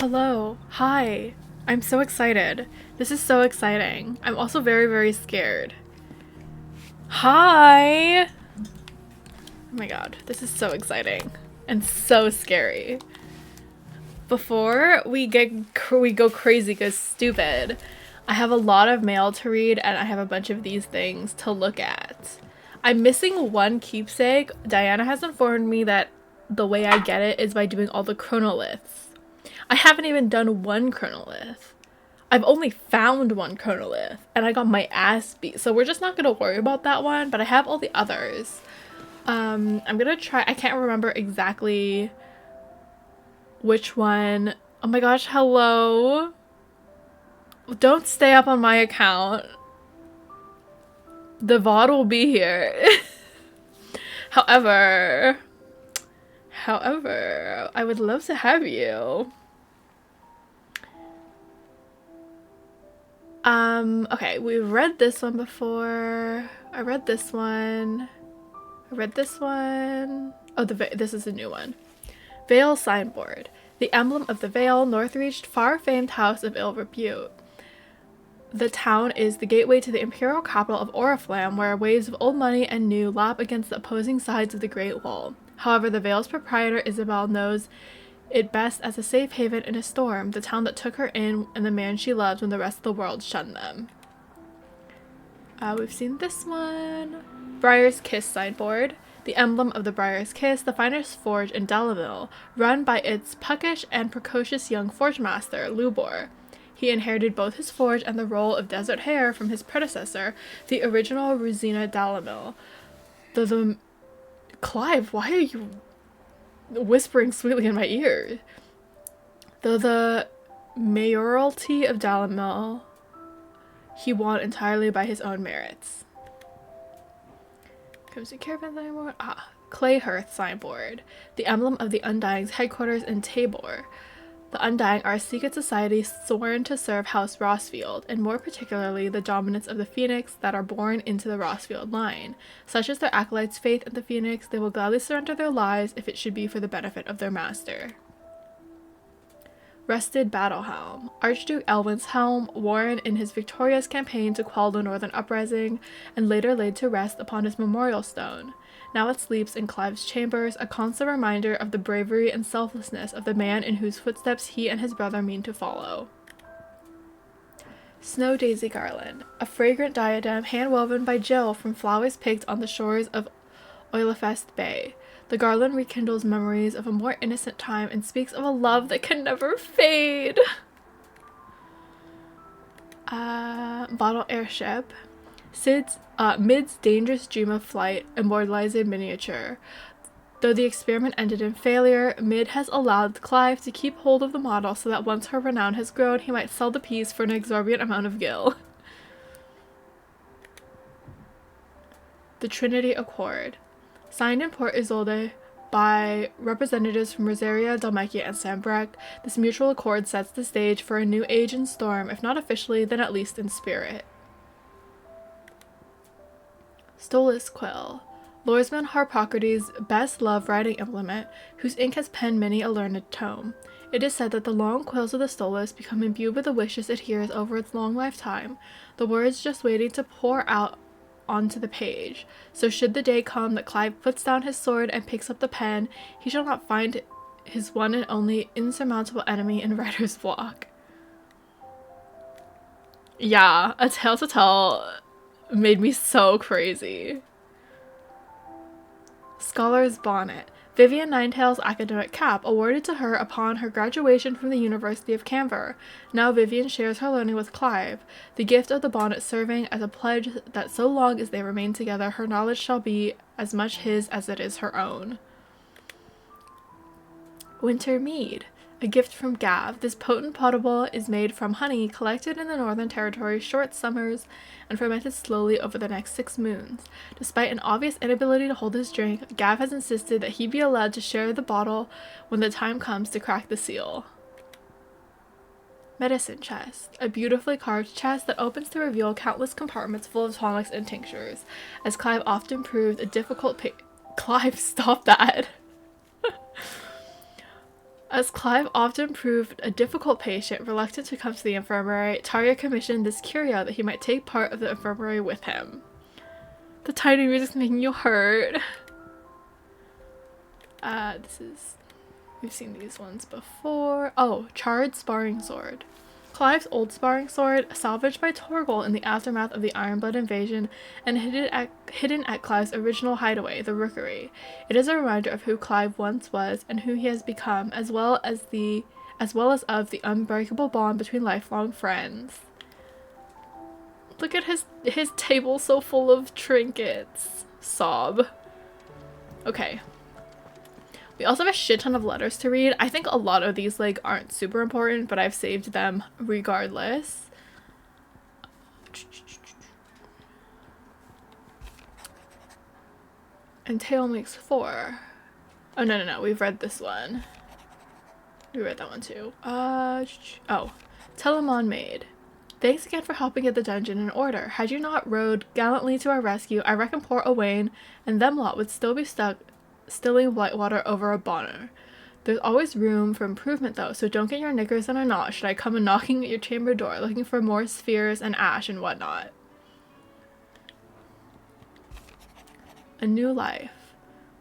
Hello. Hi. I'm so excited. This is so exciting. I'm also very, very scared. Hi! Oh my god, this is so exciting and so scary. Before we go crazy, go stupid, I have a lot of mail to read and I have a bunch of these things to look at. I'm missing one keepsake. Diana has informed me that the way I get it is by doing all the chronoliths. I haven't even done one chronolith. I've only found one chronolith and I got my ass beat. So we're just not gonna worry about that one, but I have all the others. I'm gonna try. I can't remember exactly which one. Oh my gosh, hello. Don't stay up on my account. The VOD will be here. However, I would love to have you. Okay, we've read this one before. I read this one. Oh, this is a new one. Vale Signboard. The emblem of the Vale, north-reached, far-famed house of ill repute. The town is the gateway to the imperial capital of Oriflamme, where waves of old money and new lap against the opposing sides of the Great Wall. However, the Vale's proprietor, Isabel, knows it best as a safe haven in a storm, the town that took her in and the man she loved when the rest of the world shunned them. We've seen this one. Briar's Kiss Signboard. The emblem of the Briar's Kiss, the finest forge in Delamil, run by its puckish and precocious young forge master, Lubor. He inherited both his forge and the role of Desert Hare from his predecessor, the original Rosina Delamil. Clive, why are you whispering sweetly in my ear? Though the mayoralty of Delamil he won entirely by his own merits. Comes to Caravan Signboard. Clayhearth Signboard. The emblem of the Undying's headquarters in Tabor. The Undying are a secret society sworn to serve House Rosfield, and more particularly the dominance of the Phoenix that are born into the Rosfield line. Such is their acolytes' faith in the Phoenix, they will gladly surrender their lives if it should be for the benefit of their master. Rusted Battle Helm. Archduke Elwin's helm, worn in his victorious campaign to quell the Northern Uprising, and later laid to rest upon his memorial stone. Now it sleeps in Clive's chambers, a constant reminder of the bravery and selflessness of the man in whose footsteps he and his brother mean to follow. Snow Daisy Garland. A fragrant diadem hand-woven by Jill from flowers picked on the shores of Oilefest Bay. The garland rekindles memories of a more innocent time and speaks of a love that can never fade. Bottle Airship. Mid's dangerous dream of flight, immortalized in miniature. Though the experiment ended in failure, Mid has allowed Clive to keep hold of the model so that once her renown has grown, he might sell the piece for an exorbitant amount of gil. The Trinity Accord. Signed in Port Isolde by representatives from Rosaria, Dalmacia, and Sambrec, this mutual accord sets the stage for a new age in Storm, if not officially, then at least in spirit. Stolas Quill. Lorsman Harpocrates' best-loved writing implement, whose ink has penned many a learned tome. It is said that the long quills of the Stolas become imbued with the wishes it hears over its long lifetime, the words just waiting to pour out onto the page. So should the day come that Clive puts down his sword and picks up the pen, he shall not find his one and only insurmountable enemy in writer's block. Yeah, A Tale to Tell made me so crazy. Scholar's Bonnet. Vivian Ninetail's academic cap, awarded to her upon her graduation from the University of Canver. Now Vivian shares her learning with Clive, the gift of the bonnet serving as a pledge that so long as they remain together, her knowledge shall be as much his as it is her own. Winter Mead. A gift from Gav. This potent potable is made from honey collected in the Northern Territory's short summers and fermented slowly over the next 6 moons. Despite an obvious inability to hold his drink, Gav has insisted that he be allowed to share the bottle when the time comes to crack the seal. Medicine Chest. A beautifully carved chest that opens to reveal countless compartments full of tonics and tinctures. As Clive often proved a difficult Clive, stop that! As Clive often proved a difficult patient, reluctant to come to the infirmary, Tarja commissioned this curio that he might take part of the infirmary with him. The tiny music's making you hurt. We've seen these ones before. Oh, charred sparring sword. Clive's old sparring sword, salvaged by Torgal in the aftermath of the Ironblood invasion and hidden at Clive's original hideaway, the Rookery. It is a reminder of who Clive once was and who he has become, as well as of the unbreakable bond between lifelong friends. Look at his table so full of trinkets. Sob. Okay. We also have a shit ton of letters to read. I think a lot of these like aren't super important, but I've saved them regardless. And tail makes 4. Oh, no. We've read this one. We read that one too. Oh. Telemon Maid. Thanks again for helping get the dungeon in order. Had you not rowed gallantly to our rescue, I reckon poor Owain and them lot would still be stuck stilling Whitewater over a bonner. There's always room for improvement though, so don't get your knickers in a knot should I come knocking at your chamber door looking for more spheres and ash and whatnot. A new life.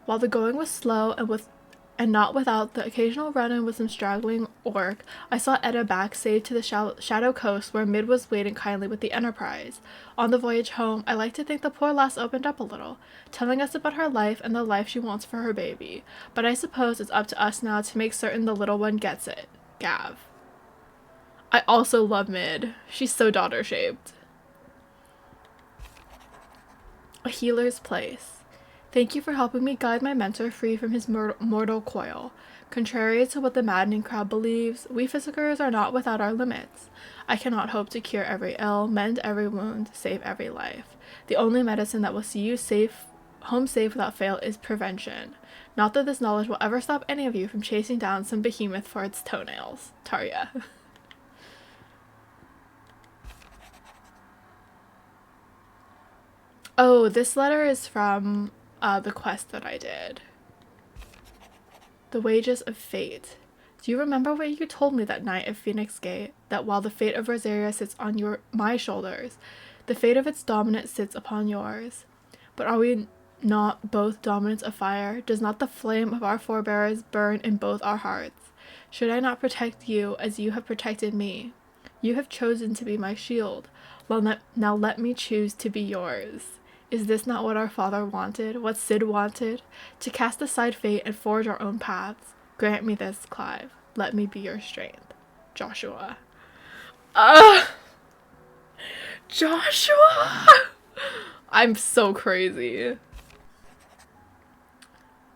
While the going was slow and not without the occasional run-in with some straggling orc, I saw Edda back safe to the Shadow Coast where Mid was waiting kindly with the Enterprise. On the voyage home, I like to think the poor lass opened up a little, telling us about her life and the life she wants for her baby. But I suppose it's up to us now to make certain the little one gets it. Gav. I also love Mid. She's so daughter-shaped. A healer's place. Thank you for helping me guide my mentor free from his mortal coil. Contrary to what the maddening crowd believes, we physicers are not without our limits. I cannot hope to cure every ill, mend every wound, save every life. The only medicine that will see you home safe without fail is prevention. Not that this knowledge will ever stop any of you from chasing down some behemoth for its toenails. Tarja. Oh, this letter is from the quest that I did. The Wages of Fate. Do you remember what you told me that night at Phoenix Gate? That while the fate of Rosaria sits on my shoulders, the fate of its dominant sits upon yours. But are we not both dominants of fire? Does not the flame of our forebears burn in both our hearts? Should I not protect you as you have protected me? You have chosen to be my shield. Well, now let me choose to be yours. Is this not what our father wanted, what Sid wanted? To cast aside fate and forge our own paths? Grant me this, Clive. Let me be your strength. Joshua. Joshua! I'm so crazy.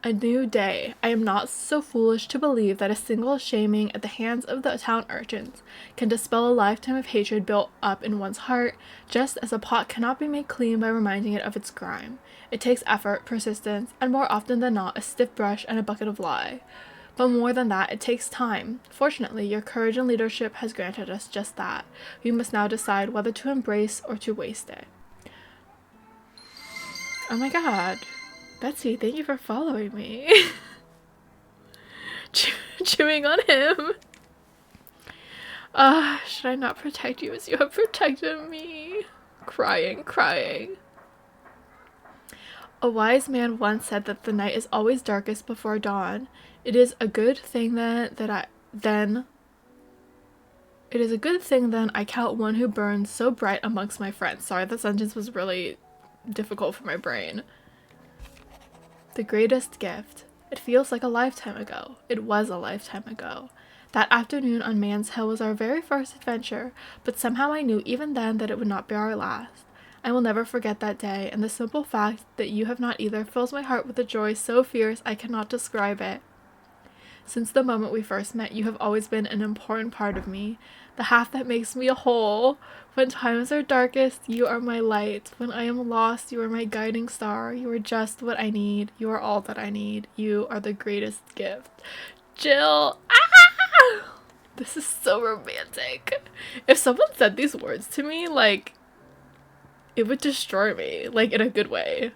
A new day. I am not so foolish to believe that a single shaming at the hands of the town urchins can dispel a lifetime of hatred built up in one's heart, just as a pot cannot be made clean by reminding it of its grime. It takes effort, persistence, and more often than not, a stiff brush and a bucket of lye. But more than that, it takes time. Fortunately, your courage and leadership has granted us just that. We must now decide whether to embrace or to waste it. Oh my god. Betsy, thank you for following me. Chewing on him. Should I not protect you as you have protected me? Crying. A wise man once said that the night is always darkest before dawn. It is a good thing then I count one who burns so bright amongst my friends. Sorry, that sentence was really difficult for my brain. The greatest gift. It feels like a lifetime ago. It was a lifetime ago. That afternoon on Man's Hill was our very first adventure, but somehow I knew even then that it would not be our last. I will never forget that day, and the simple fact that you have not either fills my heart with a joy so fierce I cannot describe it. Since the moment we first met, you have always been an important part of me, the half that makes me a whole. When times are darkest, you are my light. When I am lost, you are my guiding star. You are just what I need. You are all that I need. You are the greatest gift. Jill! Ah! This is so romantic. If someone said these words to me, like, it would destroy me, like, in a good way.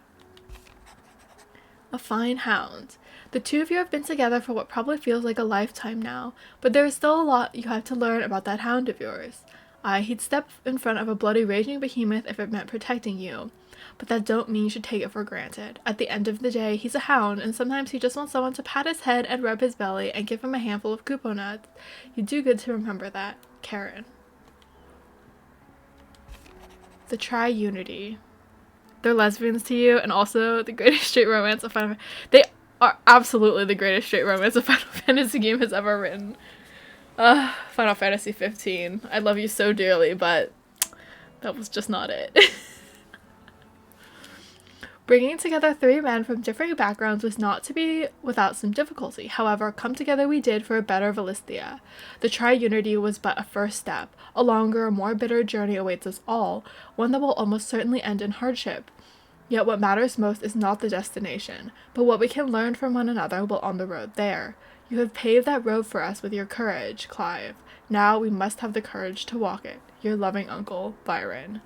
A fine hound. The two of you have been together for what probably feels like a lifetime now, but there is still a lot you have to learn about that hound of yours. He'd step in front of a bloody raging behemoth if it meant protecting you. But that don't mean you should take it for granted. At the end of the day, he's a hound, and sometimes he just wants someone to pat his head and rub his belly and give him a handful of kupo nuts. You do good to remember that. Karen. The Tri-Unity. They're lesbians to you, and also the greatest straight romance of Final Fantasy. They are absolutely the greatest straight romance a Final Fantasy game has ever written. Final Fantasy 15. I love you so dearly, but that was just not it. Bringing together three men from differing backgrounds was not to be without some difficulty. However, come together we did for a better Valisthea. The Tri-Unity was but a first step. A longer, more bitter journey awaits us all, one that will almost certainly end in hardship. Yet what matters most is not the destination, but what we can learn from one another while on the road there. You have paved that road for us with your courage, Clive. Now we must have the courage to walk it. Your loving uncle, Byron.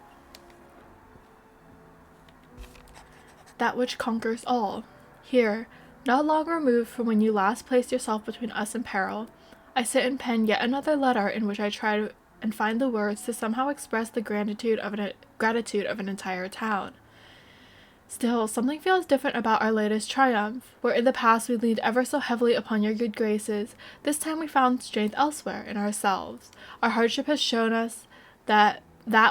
That which conquers all. Here, not long removed from when you last placed yourself between us and peril, I sit and pen yet another letter in which I try and find the words to somehow express the gratitude of an entire town. Still, something feels different about our latest triumph. Where in the past we leaned ever so heavily upon your good graces, this time we found strength elsewhere, in ourselves. Our hardship has shown us that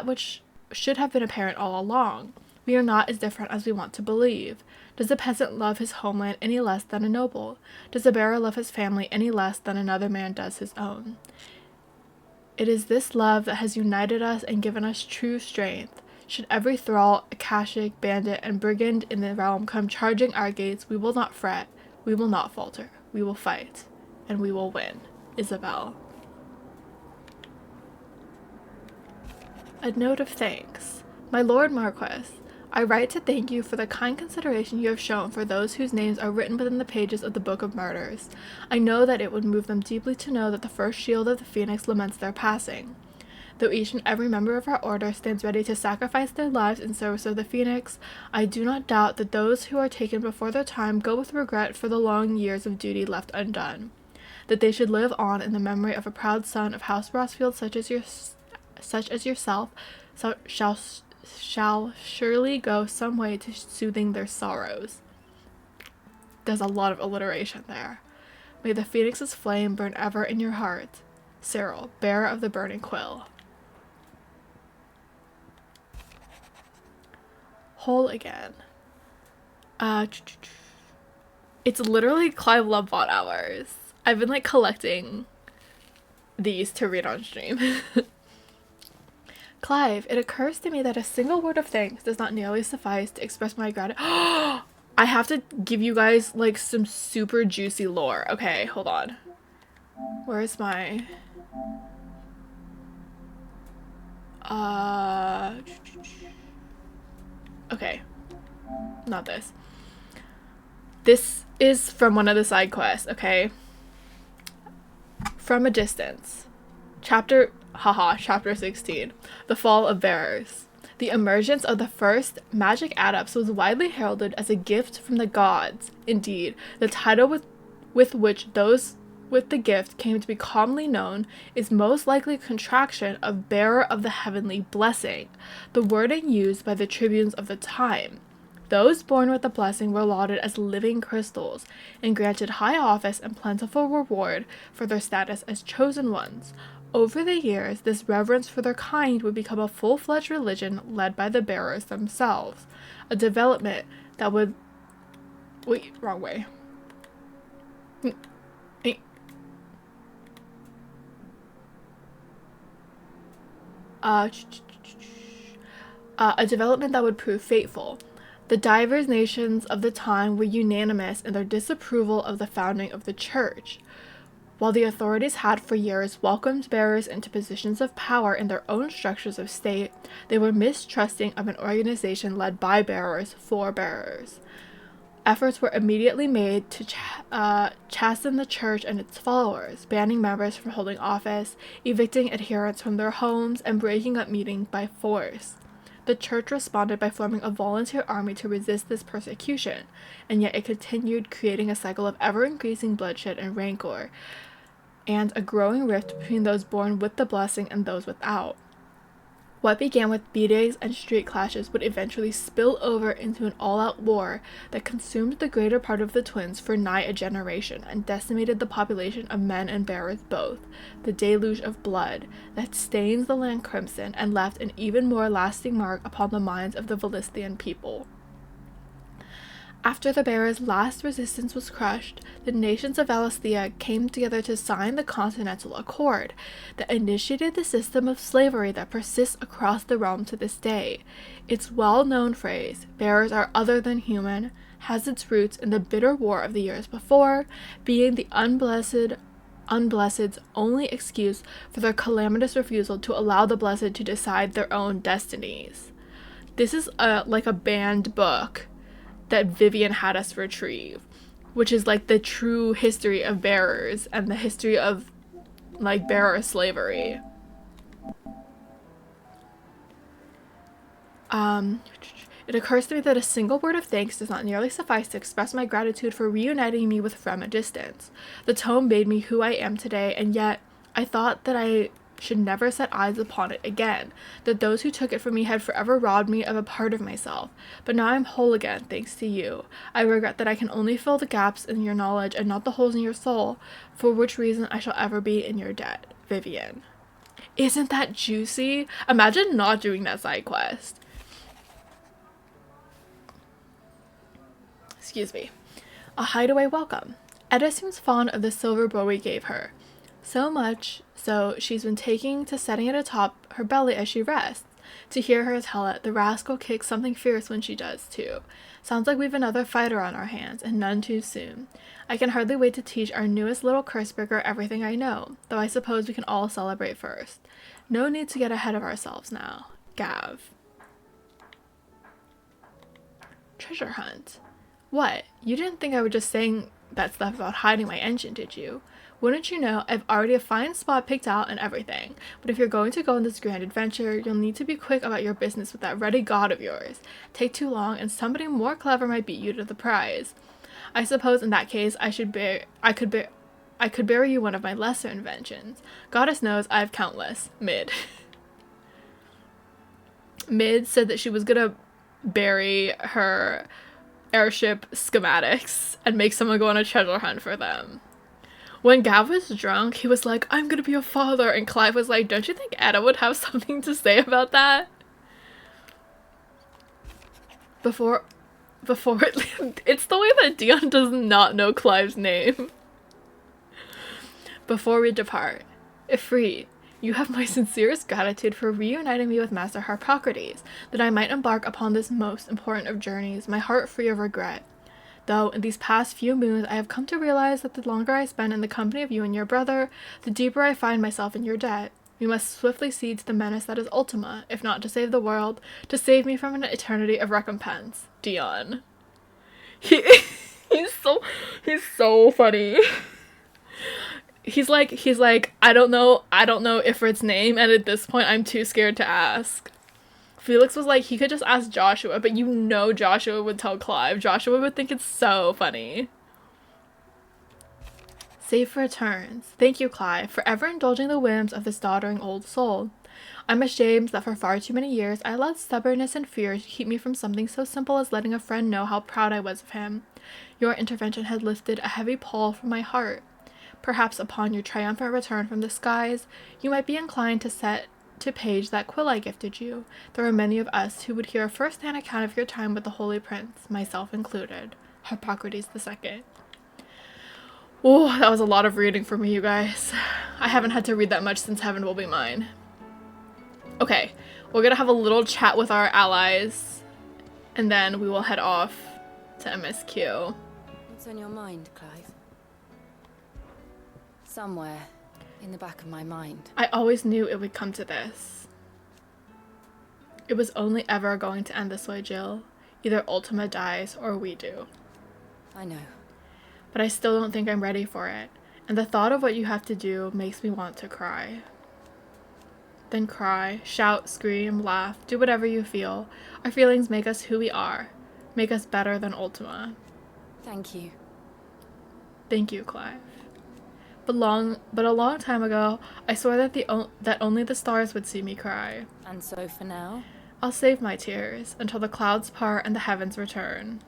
which should have been apparent all along. We are not as different as we want to believe. Does a peasant love his homeland any less than a noble? Does a bearer love his family any less than another man does his own? It is this love that has united us and given us true strength. Should every thrall, Akashic, bandit, and brigand in the realm come charging our gates, we will not fret, we will not falter, we will fight, and we will win. Isabel. A note of thanks. My Lord Marquess, I write to thank you for the kind consideration you have shown for those whose names are written within the pages of the Book of Martyrs. I know that it would move them deeply to know that the first shield of the Phoenix laments their passing. Though each and every member of our order stands ready to sacrifice their lives in service of the Phoenix, I do not doubt that those who are taken before their time go with regret for the long years of duty left undone. That they should live on in the memory of a proud son of House Rosfield such as yourself shall surely go some way to soothing their sorrows. There's a lot of alliteration there. May the Phoenix's flame burn ever in your heart. Cyril, bearer of the burning quill. Whole again. It's literally Clive Lovebot hours. I've been collecting these to read on stream. Clive, it occurs to me that a single word of thanks does not nearly suffice to express my gratitude. I have to give you guys some super juicy lore. Okay, hold on. Where's my okay, not this. This is from one of the side quests, okay? From a Distance. Chapter 16. The Fall of Bearers. The emergence of the first magic adepts was widely heralded as a gift from the gods. Indeed, the title with which those with the gift came to be commonly known is most likely a contraction of Bearer of the Heavenly Blessing, the wording used by the tribunes of the time. Those born with the blessing were lauded as living crystals, and granted high office and plentiful reward for their status as chosen ones. Over the years, this reverence for their kind would become a full-fledged religion led by the bearers themselves, a development that would... Wait, wrong way. A development that would prove fateful. The divers nations of the time were unanimous in their disapproval of the founding of the church. While the authorities had for years welcomed bearers into positions of power in their own structures of state, they were mistrusting of an organization led by bearers for bearers. Efforts were immediately made to chasten the church and its followers, banning members from holding office, evicting adherents from their homes, and breaking up meetings by force. The church responded by forming a volunteer army to resist this persecution, and yet it continued, creating a cycle of ever-increasing bloodshed and rancor, and a growing rift between those born with the blessing and those without. What began with beatings and street clashes would eventually spill over into an all-out war that consumed the greater part of the twins for nigh a generation and decimated the population of men and bearers both, the deluge of blood that stains the land crimson and left an even more lasting mark upon the minds of the Valistian people. After the bearers' last resistance was crushed, the nations of Valisthea came together to sign the Continental Accord that initiated the system of slavery that persists across the realm to this day. Its well-known phrase, "bearers are other than human," has its roots in the bitter war of the years before, being the unblessed's only excuse for their calamitous refusal to allow the blessed to decide their own destinies. This is like a banned book that Vivian had us retrieve, which is like the true history of bearers and the history of like bearer slavery. It occurs to me that a single word of thanks does not nearly suffice to express my gratitude for reuniting me with from a distance. The tome made me who I am today, and yet I thought that I should never set eyes upon it again, that those who took it from me had forever robbed me of a part of myself. But now I am whole again, thanks to you. I regret that I can only fill the gaps in your knowledge and not the holes in your soul, for which reason I shall ever be in your debt. Vivian. Isn't that juicy? Imagine not doing that side quest. Excuse me. A hideaway welcome. Edda seems fond of the silver bow we gave her. So much so she's been taking to setting it atop her belly as she rests. To hear her tell it, the rascal kicks something fierce when she does too. Sounds like we've another fighter on our hands, and none too soon. I can hardly wait to teach our newest little cursebreaker everything I know, though I suppose we can all celebrate first. No need to get ahead of ourselves now. Gav. Treasure hunt. What? You didn't think I was just saying that stuff about hiding my engine, did you? Wouldn't you know, I've already a fine spot picked out and everything, but if you're going to go on this grand adventure, you'll need to be quick about your business with that ready god of yours. Take too long, and somebody more clever might beat you to the prize. I suppose in that case, I could bury you one of my lesser inventions. Goddess knows I have countless. Mid. Mid said that she was gonna bury her airship schematics and make someone go on a treasure hunt for them. When Gav was drunk, he was like, I'm gonna be a father, and Clive was like, don't you think Edda would have something to say about that? It's the way that Dion does not know Clive's name. Before we depart, Ifrit, you have my sincerest gratitude for reuniting me with Master Harpocrates, that I might embark upon this most important of journeys, my heart free of regret. Though, in these past few moons, I have come to realize that the longer I spend in the company of you and your brother, the deeper I find myself in your debt. We must swiftly cede to the menace that is Ultima, if not to save the world, to save me from an eternity of recompense. Dion. He's so funny. He's like, I don't know Ifrit's name, and at this point, I'm too scared to ask. Felix was like, he could just ask Joshua, but you know Joshua would tell Clive. Joshua would think it's so funny. Safe returns. Thank you, Clive, for ever indulging the whims of this doddering old soul. I'm ashamed that for far too many years I allowed stubbornness and fear to keep me from something so simple as letting a friend know how proud I was of him. Your intervention had lifted a heavy pall from my heart. Perhaps upon your triumphant return from the skies, you might be inclined to set to page that quill I gifted you. There are many of us who would hear a first-hand account of your time with the Holy Prince, myself included. Harpocrates II. Oh, that was a lot of reading for me, you guys. I haven't had to read that much since Heaven Will Be Mine. Okay, we're gonna have a little chat with our allies, and then we will head off to MSQ. What's on your mind, Clive? Somewhere in the back of my mind. I always knew it would come to this. It was only ever going to end this way, Jill. Either Ultima dies or we do. I know. But I still don't think I'm ready for it. And the thought of what you have to do makes me want to cry. Then cry, shout, scream, laugh, do whatever you feel. Our feelings make us who we are, make us better than Ultima. Thank you. Thank you, Clive. But a long time ago, I swore that only the stars would see me cry. And so for now? I'll save my tears until the clouds part and the heavens return.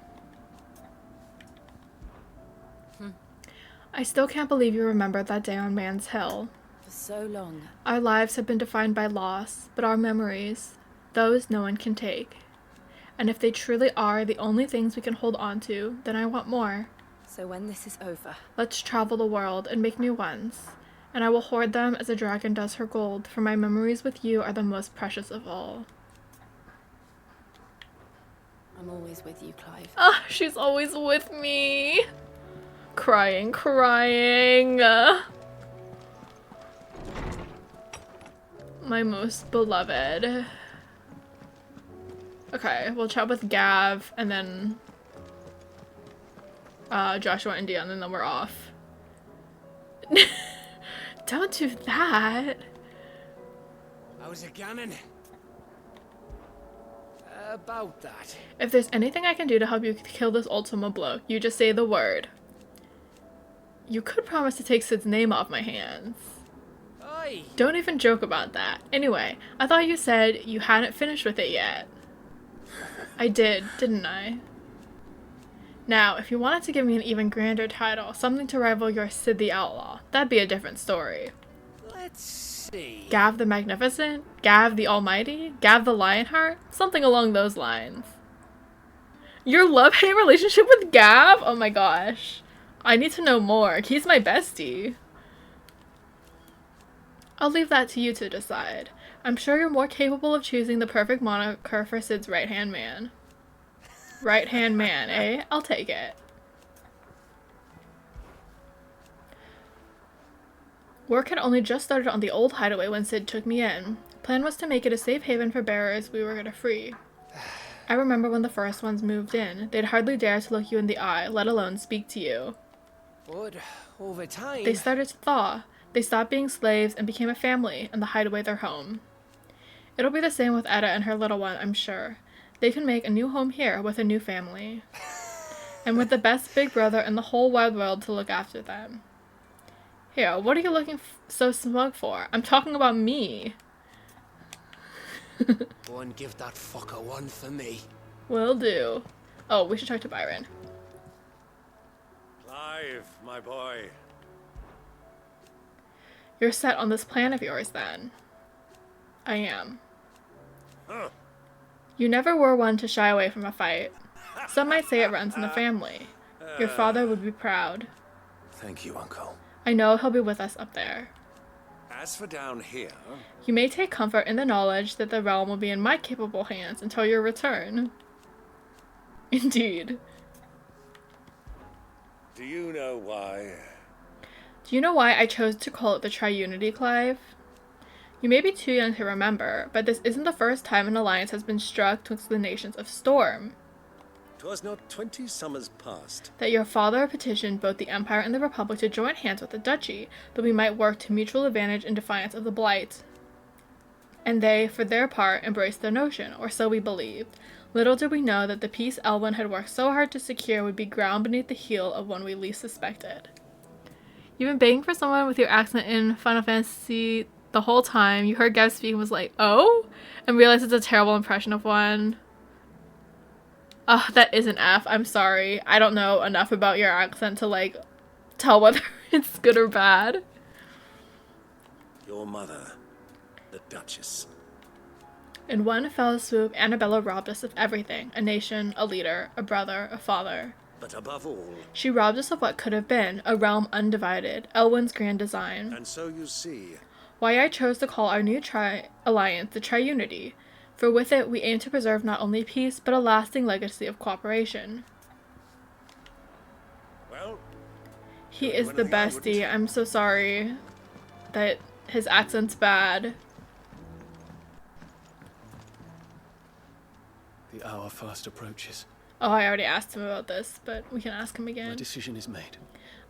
I still can't believe you remembered that day on Man's Hill. For so long. Our lives have been defined by loss, but our memories, those no one can take. And if they truly are the only things we can hold on to, then I want more. So when this is over... Let's travel the world and make new ones. And I will hoard them as a dragon does her gold, for my memories with you are the most precious of all. I'm always with you, Clive. Ah, she's always with me. Crying. My most beloved. Okay, we'll chat with Gav and then Joshua and Dion, and then we're off. Don't do that. How's it going? About that. If there's anything I can do to help you kill this Ultima blow, you just say the word. You could promise to take Sid's name off my hands. Oi! Don't even joke about that. Anyway, I thought you said you hadn't finished with it yet. I did, didn't I? Now, if you wanted to give me an even grander title, something to rival your Sid the Outlaw, that'd be a different story. Let's see. Gav the Magnificent? Gav the Almighty? Gav the Lionheart? Something along those lines. Your love-hate relationship with Gav? Oh my gosh. I need to know more. He's my bestie. I'll leave that to you to decide. I'm sure you're more capable of choosing the perfect moniker for Sid's right-hand man. Right-hand man, eh? I'll take it. Work had only just started on the old hideaway when Sid took me in. Plan was to make it a safe haven for bearers we were gonna free. I remember when the first ones moved in. They'd hardly dare to look you in the eye, let alone speak to you. But over time... They started to thaw. They stopped being slaves and became a family, and the hideaway their home. It'll be the same with Etta and her little one, I'm sure. They can make a new home here with a new family. And with the best big brother in the whole wide world to look after them. Here, what are you looking so smug for? I'm talking about me. Go and give that fucker one for me. Will do. Oh, we should talk to Byron. Clive, my boy. You're set on this plan of yours, then. I am. Huh. You never were one to shy away from a fight. Some might say it runs in the family. Your father would be proud. Thank you, Uncle. I know he'll be with us up there. As for down here... You may take comfort in the knowledge that the realm will be in my capable hands until your return. Indeed. Do you know why? Do you know why I chose to call it the Triunity, Clive? You may be too young to remember, but this isn't the first time an alliance has been struck twixt the nations of Storm. 'Twas not 20 summers past. That your father petitioned both the Empire and the Republic to join hands with the Duchy, that we might work to mutual advantage in defiance of the Blight. And they, for their part, embraced the notion, or so we believed. Little did we know that the peace Elwyn had worked so hard to secure would be ground beneath the heel of one we least suspected. You've been begging for someone with your accent in Final Fantasy the whole time. You heard Gav speak and was like, oh? And realized it's a terrible impression of one. Oh, that is an F. I'm sorry. I don't know enough about your accent to, like, tell whether it's good or bad. Your mother, the Duchess. In one fell swoop, Annabella robbed us of everything. A nation, a leader, a brother, a father. But above all... She robbed us of what could have been, a realm undivided, Elwyn's grand design. And so you see... Why I chose to call our new alliance the Triunity. For with it, we aim to preserve not only peace, but a lasting legacy of cooperation. Well... He is the bestie. I'm so sorry that his accent's bad. The hour fast approaches. Oh, I already asked him about this, but we can ask him My again. decision is made.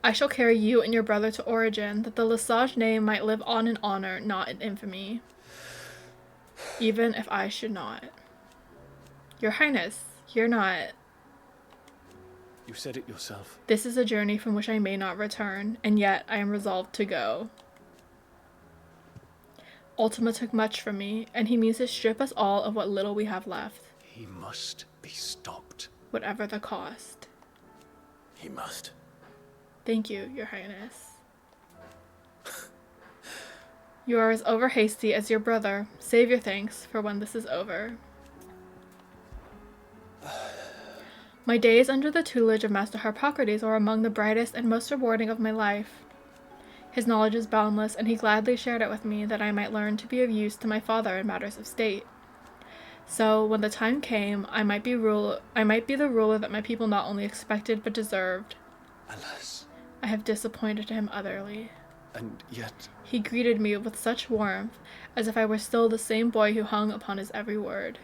I shall carry you and your brother to Origin, that the Lesage name might live on in honor, not in infamy. even if I should not. Your Highness, you're not. You said it yourself. This is a journey from which I may not return, and yet I am resolved to go. Ultima took much from me, and he means to strip us all of what little we have left, He must be stopped. whatever the cost. He must. Thank you, Your Highness. You are as over-hasty as your brother. Save your thanks for when this is over. My days under the tutelage of Master Harpocrates are among the brightest and most rewarding of my life. His knowledge is boundless, and he gladly shared it with me that I might learn to be of use to my father in matters of state. So, when the time came, I might be the ruler that my people not only expected but deserved. Alas. I have disappointed him utterly. And yet... He greeted me with such warmth, as if I were still the same boy who hung upon his every word.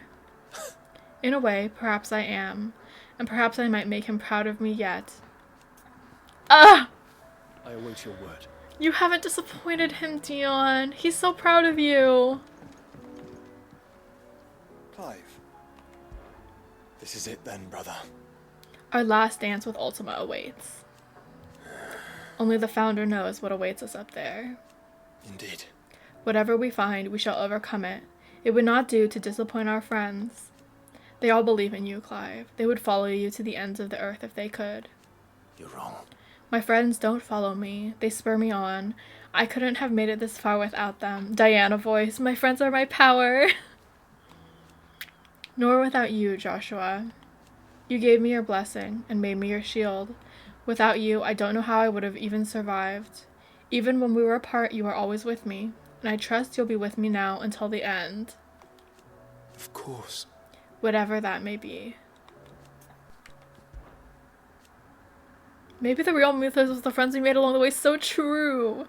In a way, perhaps I am, and perhaps I might make him proud of me yet. Ah! I await your word. You haven't disappointed him, Dion. He's so proud of you. Clive. This is it then, brother. Our last dance with Ultima awaits. Only the Founder knows what awaits us up there. Indeed. Whatever we find, we shall overcome it. It would not do to disappoint our friends. They all believe in you, Clive. They would follow you to the ends of the earth if they could. You're wrong. My friends don't follow me. They spur me on. I couldn't have made it this far without them. Diana voice. My friends are my power. Nor without you, Joshua. You gave me your blessing and made me your shield. Without you, I don't know how I would have even survived. Even when we were apart, you were always with me, and I trust you'll be with me now until the end. Of course. Whatever that may be. Maybe the real mythos was the friends we made along the way. So true.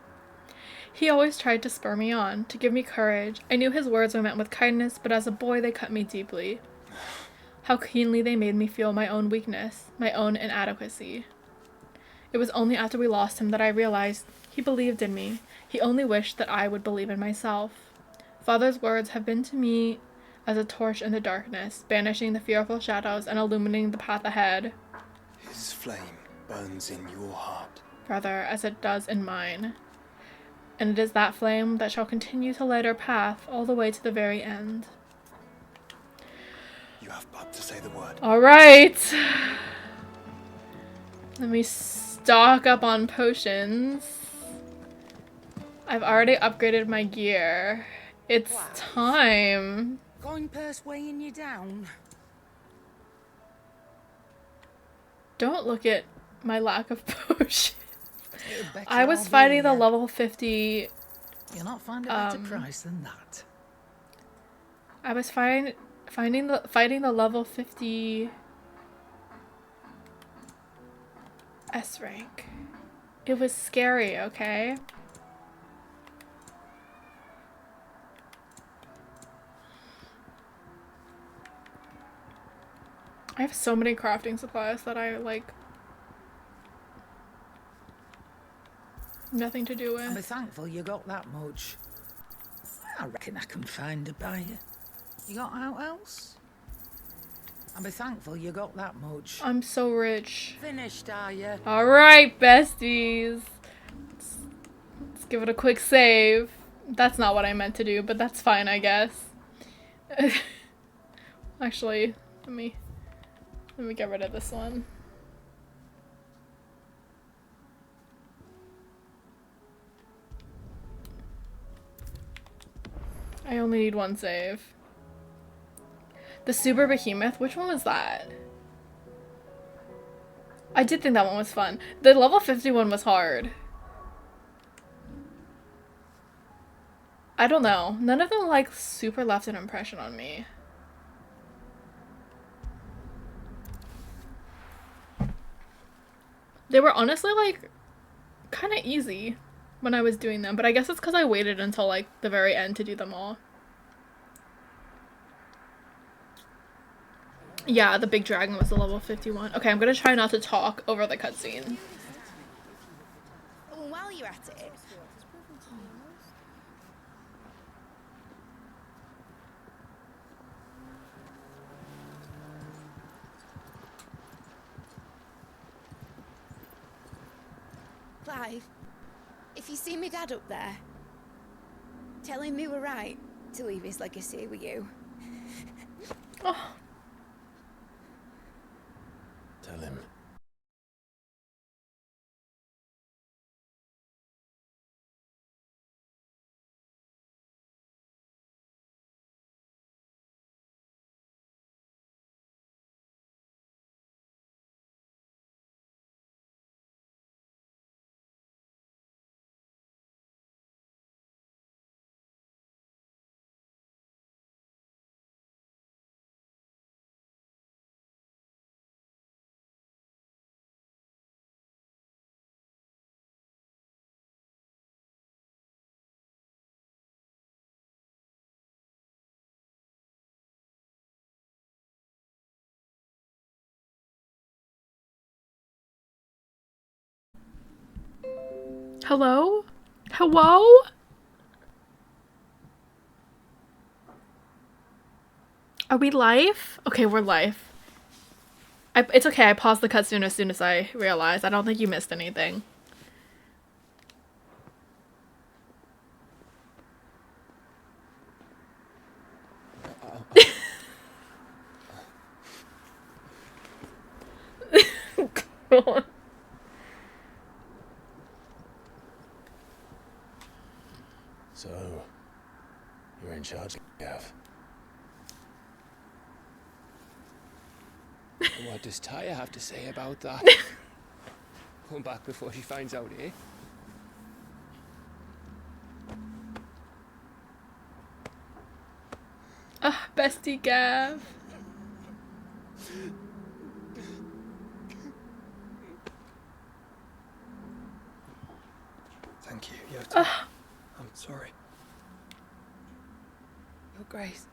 He always tried to spur me on, to give me courage. I knew his words were meant with kindness, but as a boy they cut me deeply. How keenly they made me feel my own weakness, my own inadequacy. It was only after we lost him that I realized he believed in me. He only wished that I would believe in myself. Father's words have been to me as a torch in the darkness, banishing the fearful shadows and illuminating the path ahead. His flame burns in your heart. Brother, as it does in mine. And it is that flame that shall continue to light our path all the way to the very end. You have but to say the word. Alright! Let me stock up on potions. I've already upgraded my gear. It's time. Going purse weighing you down. Don't look at my lack of potions. I was fighting the level 50. You'll not find a better price than that. I was fighting the level 50 S rank. It was scary, okay? I have so many crafting supplies that I like nothing to do I'll be with. thankful you got that much. I reckon I can find a buyer. You got out else? I'll be thankful you got that much. I'm so rich. Finished, are you? Alright, besties. Let's give it a quick save. That's not what I meant to do, but that's fine, I guess. Actually, let me get rid of this one. I only need one save. The Super Behemoth? Which one was that? I did think that one was fun. The level 50 one was hard. I don't know. None of them like super left an impression on me. They were honestly like kind of easy when I was doing them, but I guess it's because I waited until like the very end to do them all. Yeah, the big dragon was the level 51. Okay, I'm gonna try not to talk over the cutscene. Well, while you're at it, Clive, if you see me dad up there, tell him we were right to leave his legacy with you. Oh, Tell him. hello? Hello? Are we live? Okay, we're live. It's okay, I paused the cutscene as soon as I realized. I don't think you missed anything. So, you're in charge, Gav. What does Tyre have to say about that? Come back before she finds out, eh? Ah, bestie Gav. Thank you, Yota. I'm sorry. Your Grace,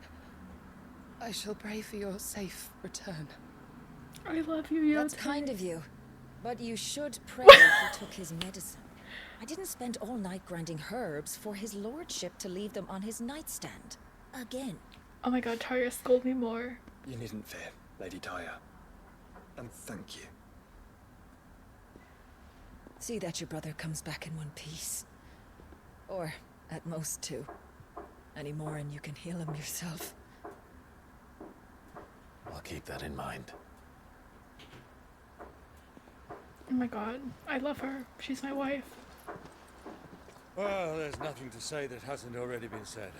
I shall pray for your safe return. I love you, Yota. That's kind of you. But you should pray he took his medicine. I didn't spend all night grinding herbs for his lordship to leave them on his nightstand. Again. Oh my god, Tarya, scold me more. You needn't fear, Lady Tyre. And thank you. See that your brother comes back in one piece. Or, at most, two. Any more and you can heal him yourself. I'll keep that in mind. Oh my god, I love her. She's my wife. Well, there's nothing to say that hasn't already been said.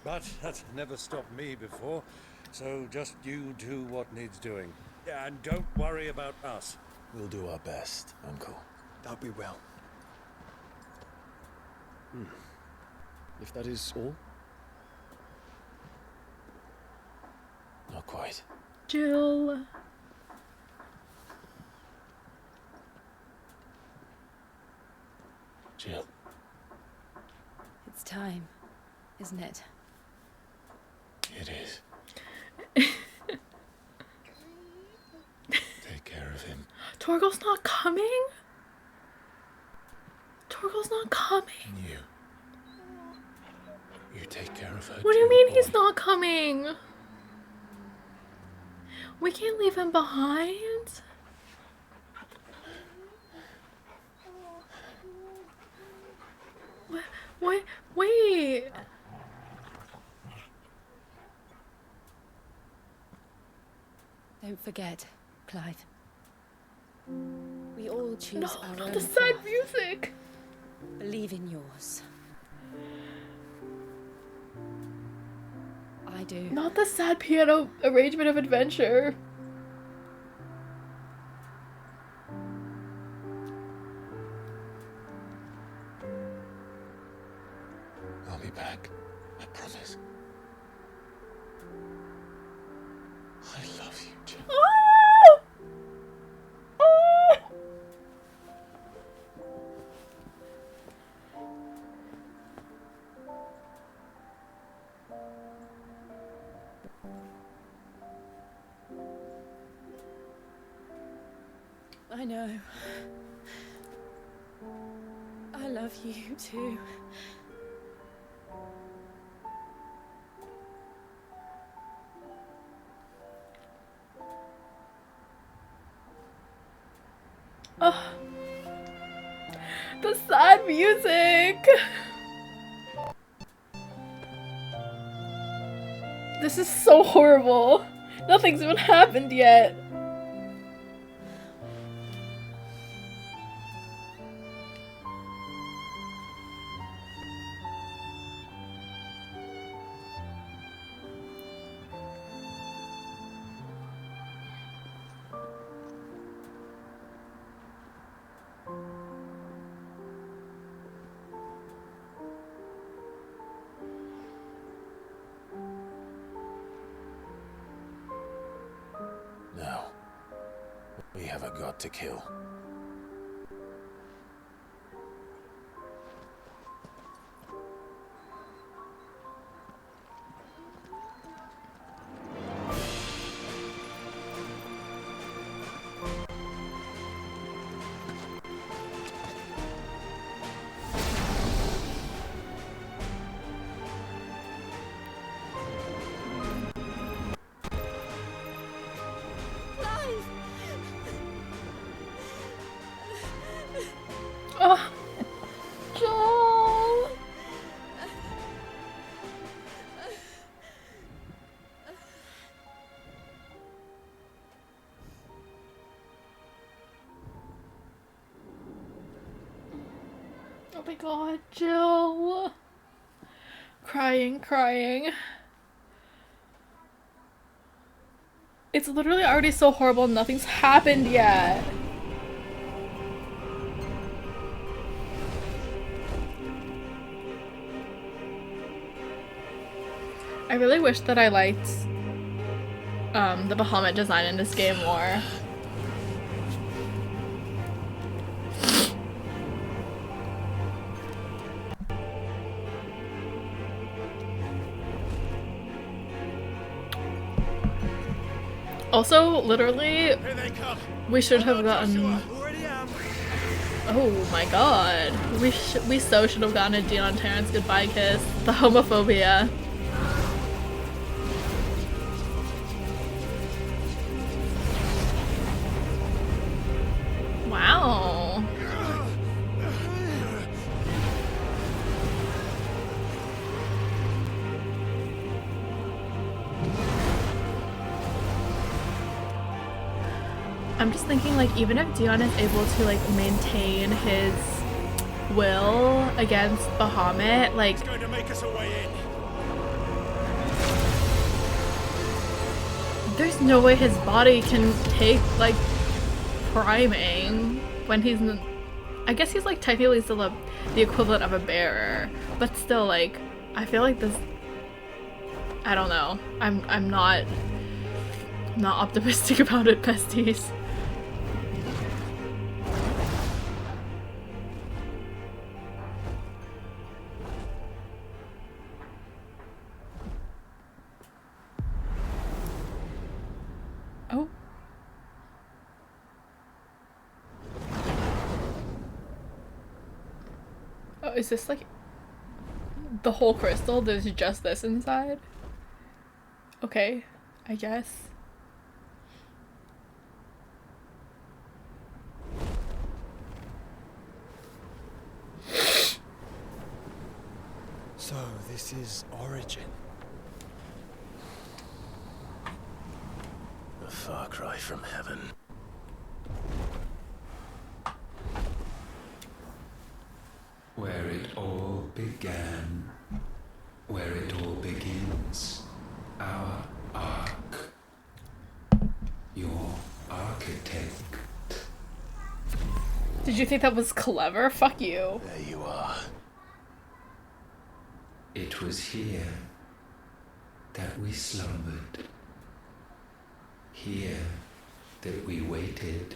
But that's never stopped me before, so just you do what needs doing. And don't worry about us. We'll do our best, Uncle. That we will. If that is all? Not quite. Jill. Jill. It's time, isn't it? It is. Take care of him. Torgal's not coming? Torgal's not coming. You take care of her. What do you too, mean boy. he's not coming? We can't leave him behind. Wait. Don't forget, Clive. We all choose No, our not own the sad path. music. Believe in yours. I do. Not the sad piano arrangement of Adventure. I'll be back. I promise. I love you, Jill. Ah! Ah! I know. I love you too. Oh. The sad music! This is so horrible. Nothing's even happened yet. Now, we have a god to kill. Oh, Joel. Oh my god, Jill. Crying. It's literally already so horrible, nothing's happened yet. I really wish that I liked the Bahamut design in this game more. Also, literally, we should have gotten. Oh my god, we so should have gotten a Dion Terrence goodbye kiss. The homophobia. Wow. I'm just thinking, like, even if Dion is able to, like, maintain his will against Bahamut, like, It's going to make us a way in. there's no way his body can take, like, priming when he's in, I guess he's, like, technically still the equivalent of a bearer, but still, like, I feel like this, I don't know, I'm not optimistic about it, besties. Oh. Oh, is this like the whole crystal? There's just this inside? Okay, I guess. So, this is Origin. A far cry from heaven. Where it all began, where it all begins, our ark, your architect. Did you think that was clever? Fuck you. There you are. It was here that we slumbered, here that we waited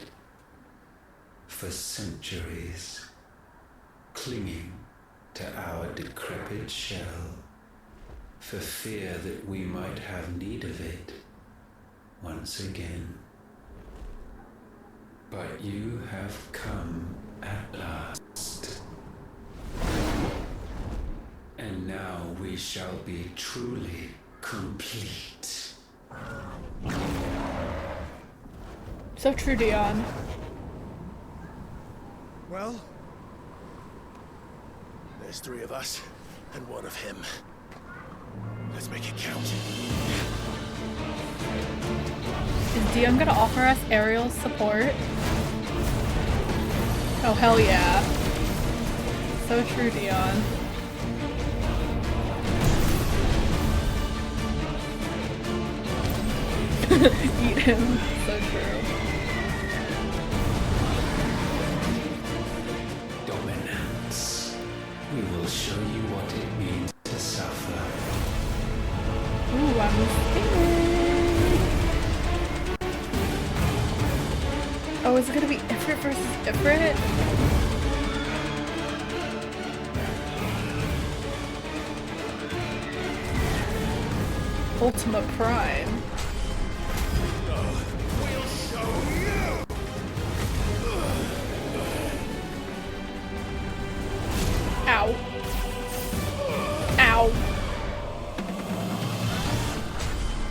for centuries, clinging to our decrepit shell, for fear that we might have need of it once again. But you have come at last. And now we shall be truly complete. So true, Dion. Well, There's 3 of us, and 1 of him. Let's make it count. Is Dion gonna offer us aerial support? Oh hell yeah. So true, Dion. Eat him. So true. Dominance. We will show you what it means to suffer. Ooh, I'm scared. Oh, is it gonna be Ifrit versus Ifrit? Ultima Prime. Ow. Ow.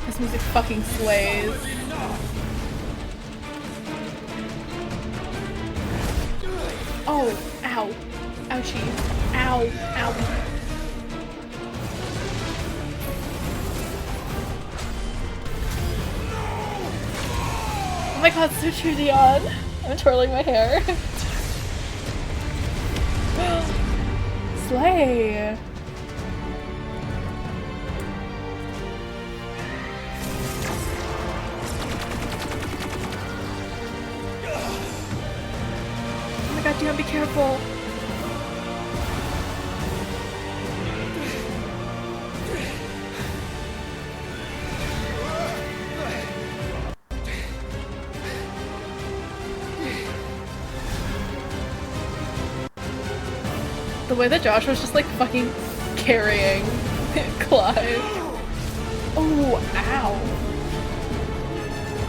This music fucking slays. Oh, ow. Ouchie. Ow. Ow. Oh my god, so true, Dion. I'm twirling my hair. Slay. Oh my god, Dion, be careful. The way that Josh was just like fucking carrying Clive. Oh, ow.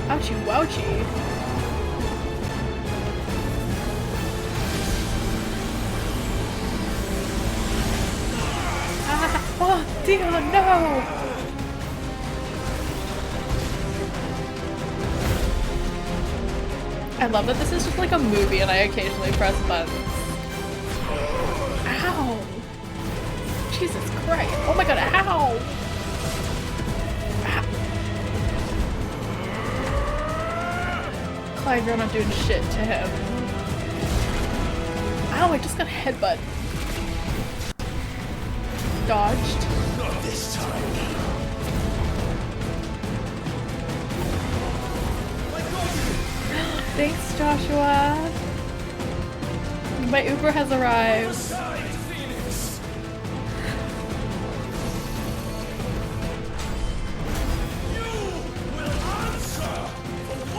Ouchie wouchie. Ah, oh, Dion, no! I love that this is just like a movie and I occasionally press buttons. Ow! Jesus Christ. Oh my god, ow! Ow. Clive, you're not doing shit to him. Ow, I just got a headbutt. Dodged. Not this time. Thanks, Joshua. My Uber has arrived.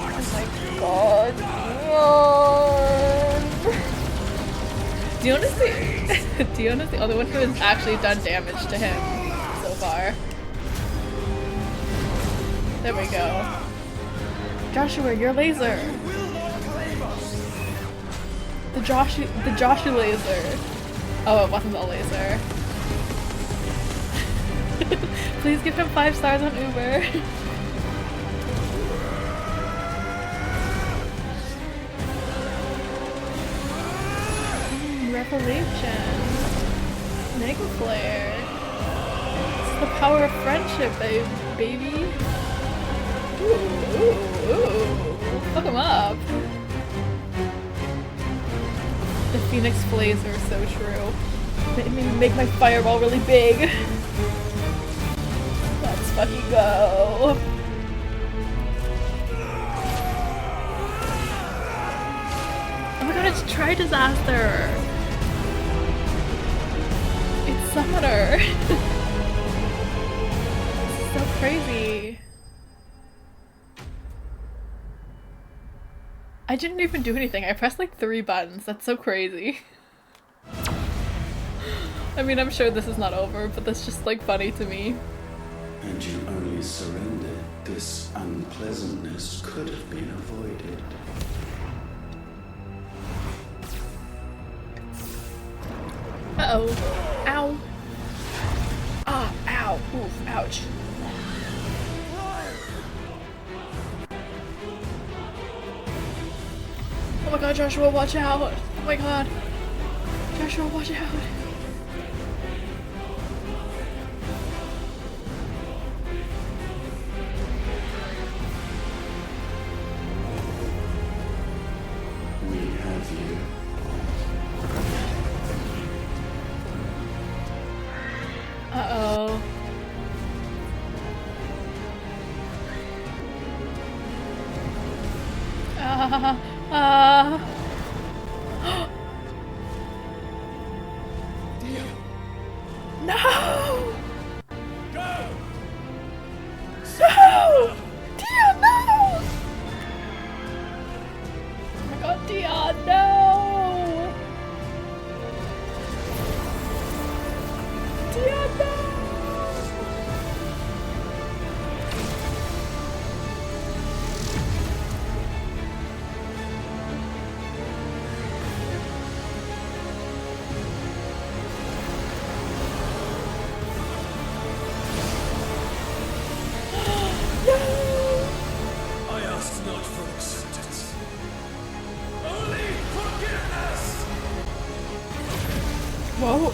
Oh my god. Dion is the only one who has actually done damage to him so far. There we go. Joshua, your laser. The Joshy laser. Oh, it wasn't a laser. Please give him 5 stars on Uber. Revelation. Mega Flare. It's the power of friendship, baby. Ooh. Fuck him up. The Phoenix Blazer is so true. Let me make my fireball really big. Let's fucking go. Oh my god, it's Tri-Disaster! It's Summoner! This is so crazy. I didn't even do anything. I pressed like 3 buttons. That's so crazy. I mean, I'm sure this is not over, but that's just like funny to me. And you only surrendered. This unpleasantness could have been avoided. Uh-oh. Ow. Ah, ow. Oof, ouch. Oh my god, Joshua, watch out! Oh my god. Joshua, watch out! No! Go! No! Dion, no! Oh my god, Dion, no! Dion, no! I ask not for acceptance. Only forgiveness! Whoa.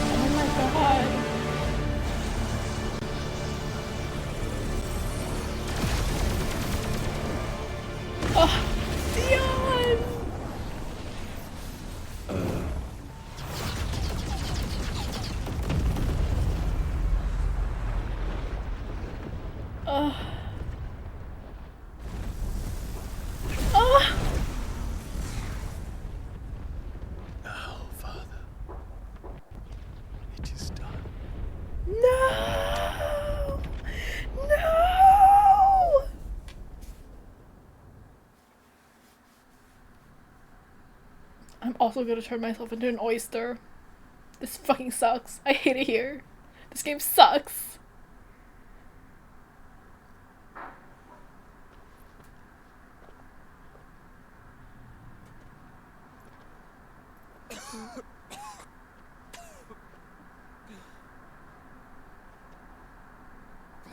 Oh my god. Oh, Dion! Oh. Now, Father, it is done. No! No! I'm also gonna turn myself into an oyster. This fucking sucks. I hate it here. This game sucks.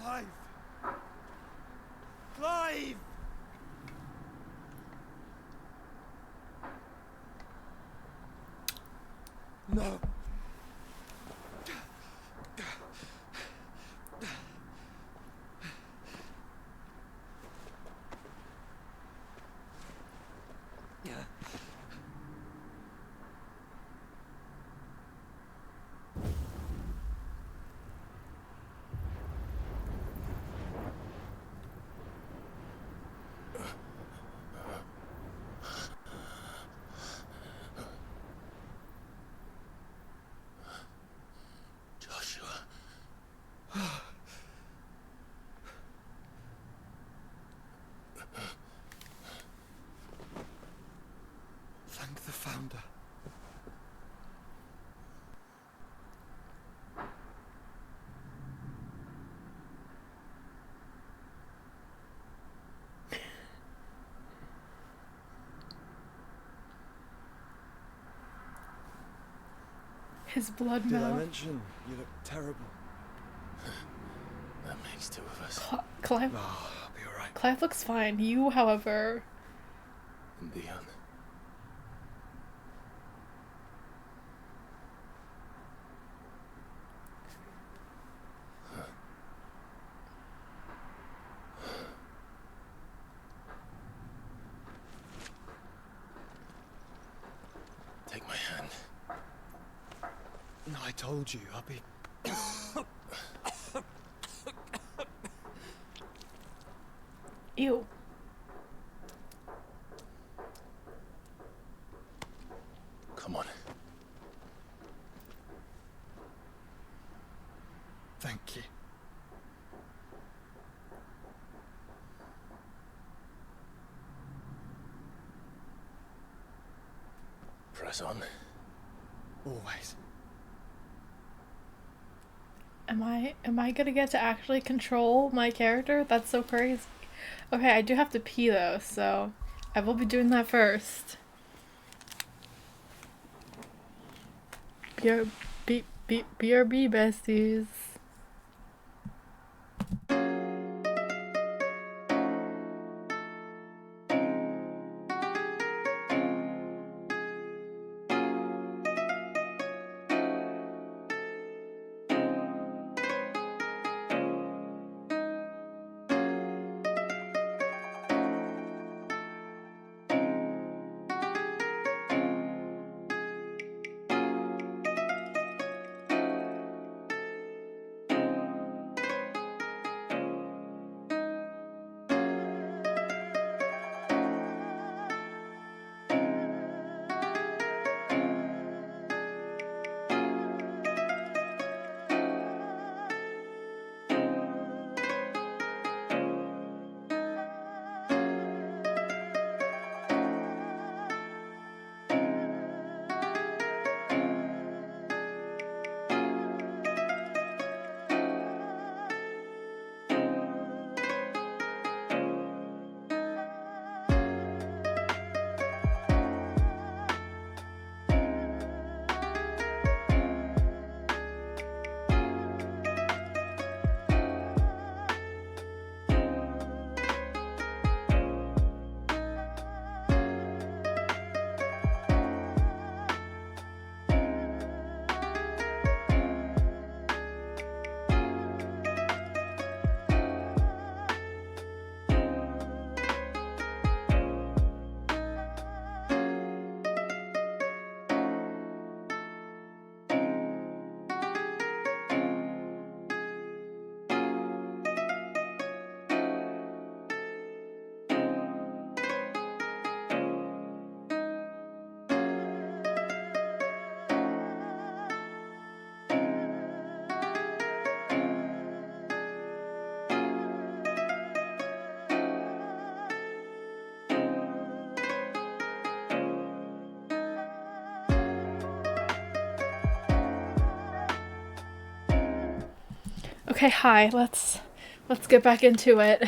Clive! Clive! No. Joshua. Thank the Founder. His blood Did I mouth. mention you look terrible? That makes two of us. Clive. Oh, I'll be alright. Clive looks fine. You, however. And Dion. Take my hand. No, I told you, I'll be... Ew. Come on. Thank you. Press on. Always. Am I gonna get to actually control my character? That's so crazy. Okay, I do have to pee though, so I will be doing that first. BRB besties. Okay, hi. Let's get back into it.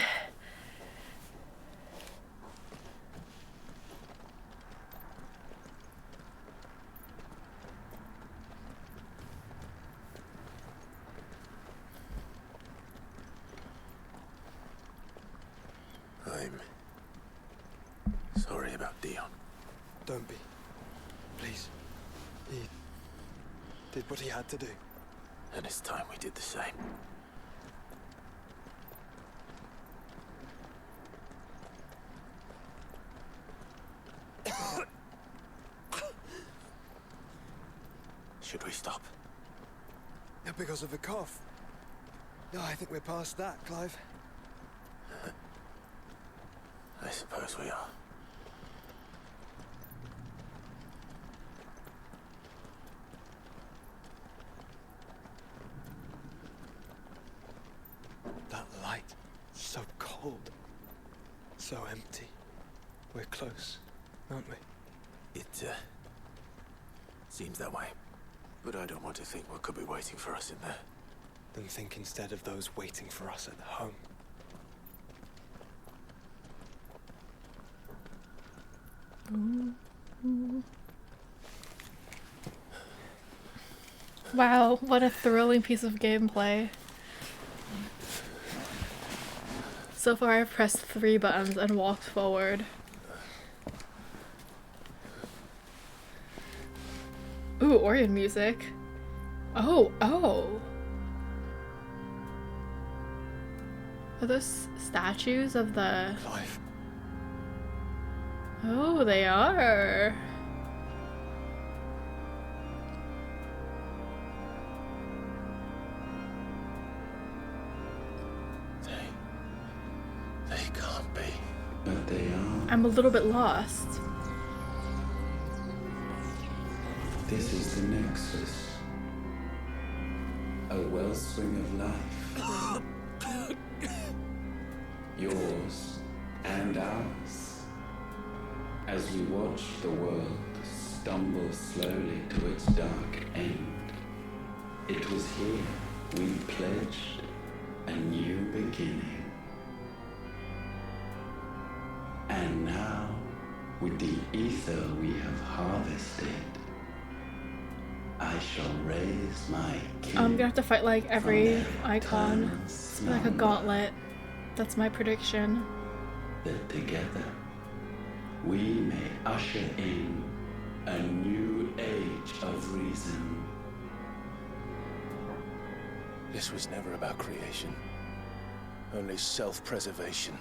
I'm sorry about Dion. Don't be. Please. He did what he had to do. And it's time we did the same. Should we stop? Because of the cough. No, I think we're past that, Clive. I suppose we are. That light, so cold. So empty. We're close, aren't we? It, seems that way. But I don't want to think what could be waiting for us in there. Then think instead of those waiting for us at home. Wow, what a thrilling piece of gameplay. So far I've pressed 3 buttons and walked forward. Ooh, organ music. Oh. Are those statues of the... Clive. Oh, they are. They can't be. But they are. I'm a little bit lost. This is the Nexus. A wellspring of life. Yours and ours. As we watch the world stumble slowly to its dark end, it was here we pledged a new beginning. And now, with the ether we have harvested, I shall raise my king. I'm gonna have to fight like every icon, like a gauntlet. That's my prediction. That together we may usher in a new age of reason. This was never about creation. Only self-preservation.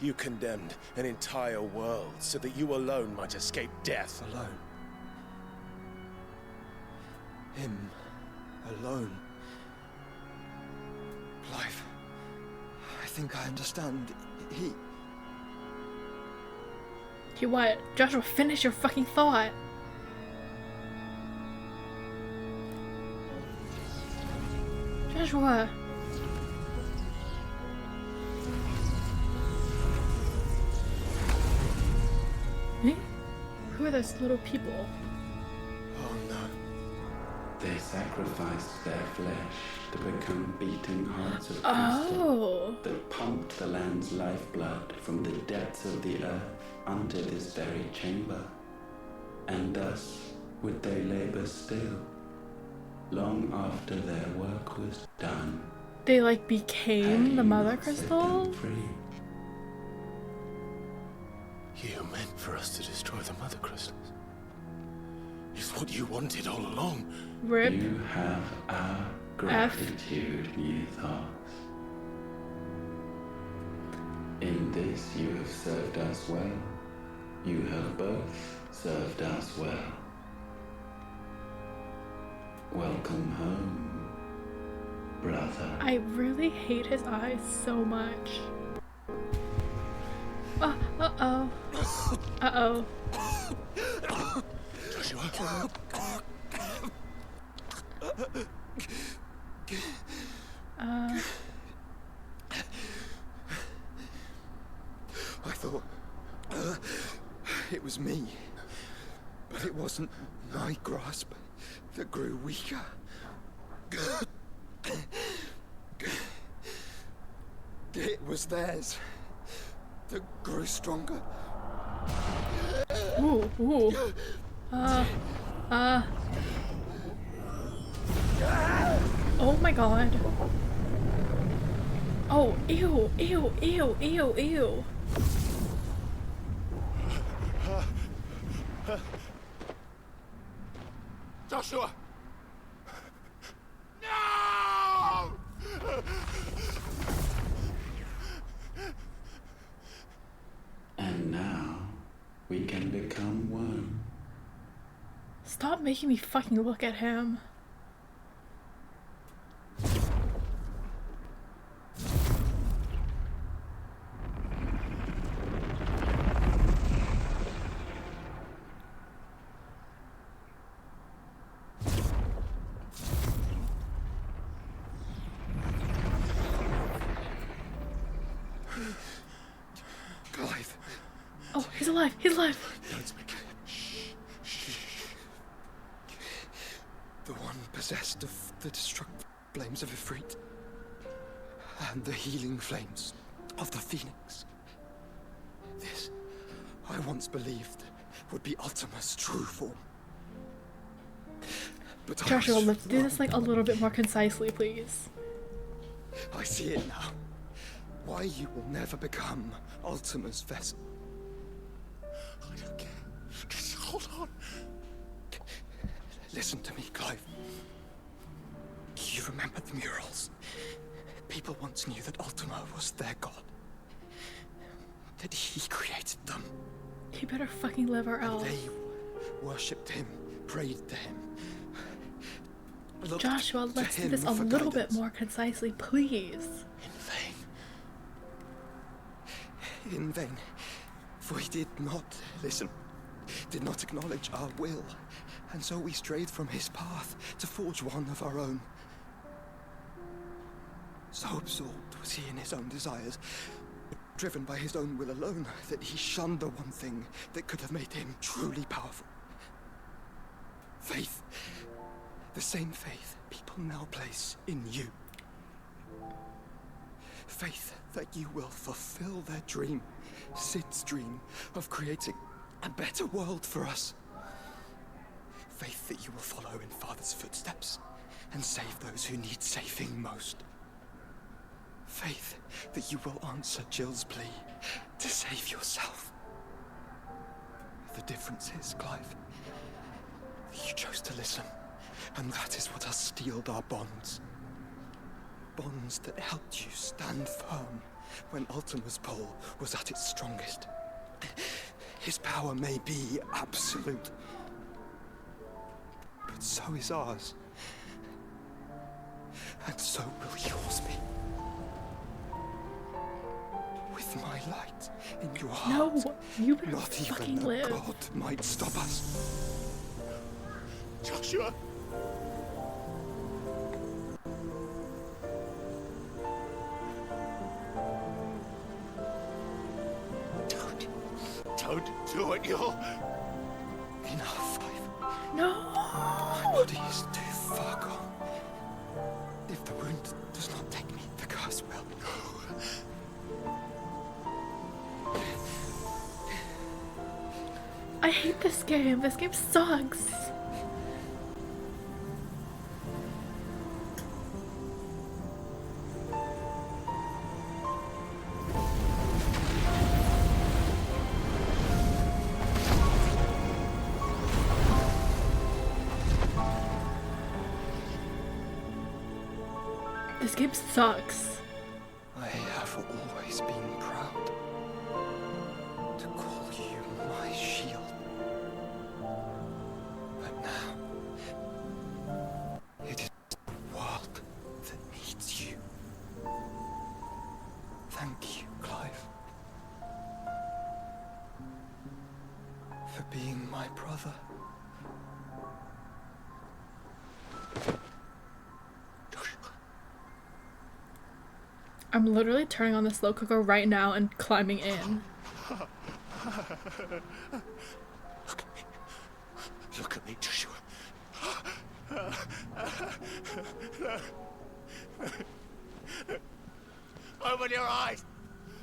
You condemned an entire world so that you alone might escape death. Alone. Him. Alone. Clive. I think I understand. You what? Joshua, finish your fucking thought. Joshua. Eh? Who are those little people? Oh no. They sacrificed their flesh to become beating hearts of crystal that pumped the land's lifeblood from the depths of the earth unto this very chamber. And thus would they labor still, long after their work was done. They like became the mother crystal? You meant for us to destroy the mother crystals. It's what you wanted all along. Rip. You have our gratitude, Mythos. In this you have served us well. You have both served us well. Welcome home, brother. I really hate his eyes so much. Uh-oh. Uh-oh. Joshua. I thought it was me, but it wasn't my grasp that grew weaker. It was theirs that grew stronger. Ooh, ooh. Oh my god. Oh, ew, ew, ew, ew, ew. Joshua! No! And now we can become one. Stop making me fucking look at him. Clive. Oh, he's alive. He's alive. Don't speak. The one possessed of the destructive flames of Ifrit and the healing flames of the Phoenix. This, I once believed, would be Ultima's true form. But Joshua, let's do this like a little bit more concisely, please. I see it now. Why you will never become Ultima's vessel. I don't care. Just hold on. Listen to me, Clive. You remember the murals? People once knew that Ultima was their god. That he created them. He better fucking live or else. They worshipped him, prayed to him. Joshua, let's do this a little bit more concisely, please. In vain. For he did not listen, did not acknowledge our will, and so we strayed from his path to forge one of our own. So absorbed was he in his own desires, driven by his own will alone, that he shunned the one thing that could have made him truly powerful. Faith. The same faith people now place in you. Faith that you will fulfill their dream, Sid's dream, of creating a better world for us. Faith that you will follow in Father's footsteps and save those who need saving most. Faith that you will answer Jill's plea to save yourself. The difference is, Clive, that you chose to listen, and that is what has steeled our bonds. Bonds that helped you stand firm when Ultima's pull was at its strongest. His power may be absolute, but so is ours. And so will yours be. With my light in your heart, No, you better not fucking even live. a god might stop us. Joshua! Don't do it, you'll... Enough, Clive. No! My body is too far gone. If the wound does not take me, the curse will. I hate this game. This game sucks. This game sucks. I have always been proud to call you my shield. But now, it is the world that needs you. Thank you, Clive, for being my brother. I'm literally turning on the slow cooker right now and climbing in. Look at me, Joshua. I Open your eyes!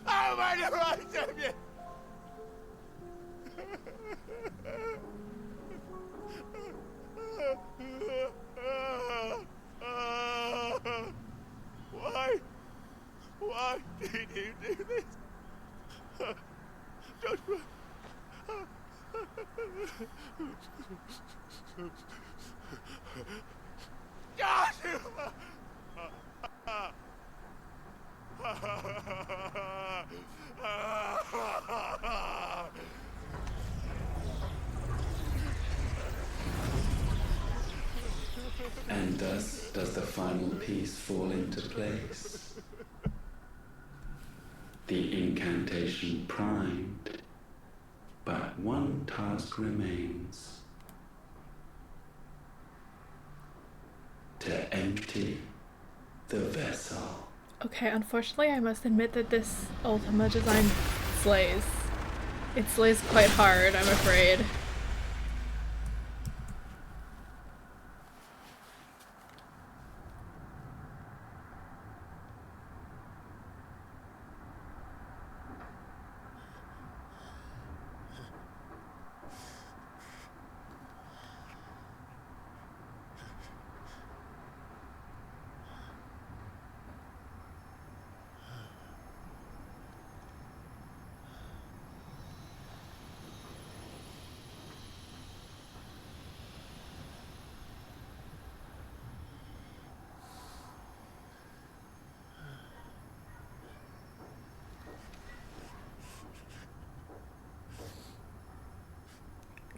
Open your eyes, Damien! Why? Why did you do this? Joshua! Joshua! And thus does the final piece fall into place. The incantation primed, but one task remains. To empty the vessel. Okay, unfortunately I must admit that this Ultima design slays. It slays quite hard, I'm afraid.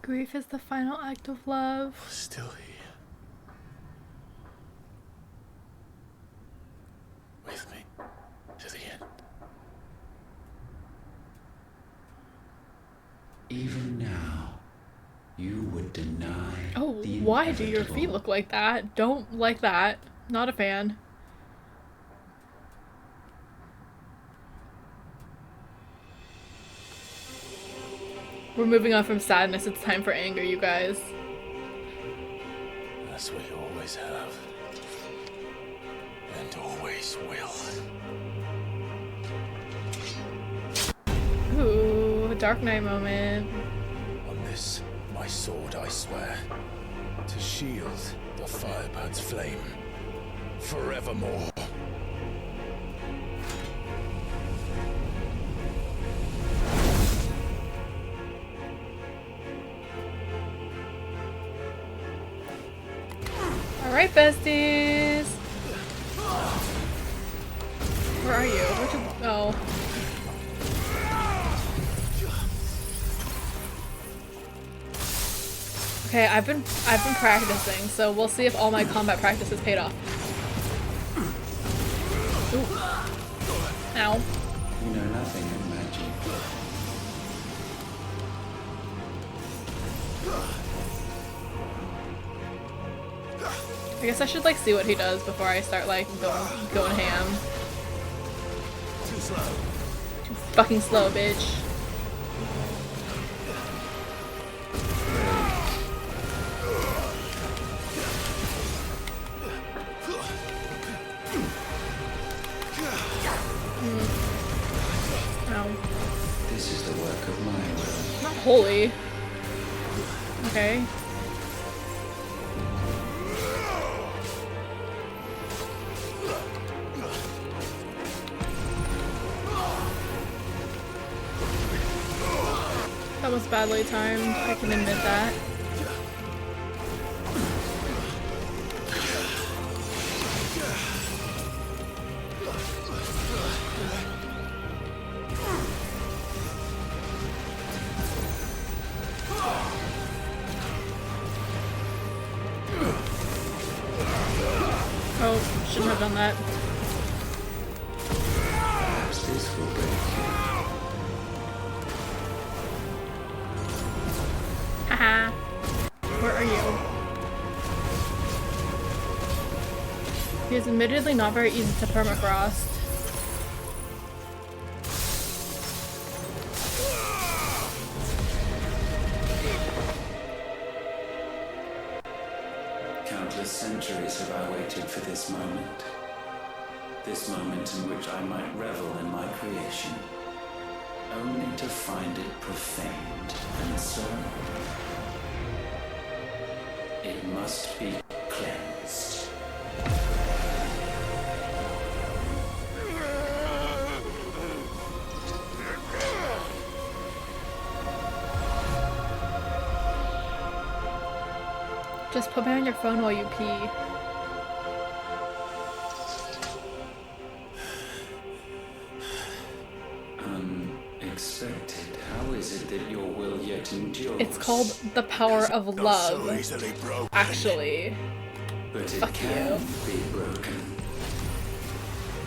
Grief is the final act of love. We're still here. With me. To the end. Even now, you would deny. Oh, the why do your inevitable. feet look like that? Don't like that. Not a fan. We're moving on from sadness, it's time for anger, you guys. That's what you always have. And always will. Ooh, Dark Knight moment. On this, my sword, I swear, to shield the Firebird's flame forevermore. Alright, besties! Where are you? Where'd you go? Okay, I've been practicing, so we'll see if all my combat practice has paid off. Ooh. Ow. You know nothing of magic. I guess I should like see what he does before I start like going ham. Too slow. Too fucking slow, bitch. Ow. This is the work of my will. Not holy. Okay. That was badly timed, I can admit that. Oh, shouldn't have done that. Perhaps this will break you. Haha. Where are you? He is admittedly not very easy to permafrost. Countless centuries have I waited for this moment. this moment in which I might revel in my creation, only to find it profaned, and so it must be cleansed. Just put me on your phone while you pee. Unexpected. How is it that your will yet endures? It's called the power of love. Actually. But it Fuck can be broken.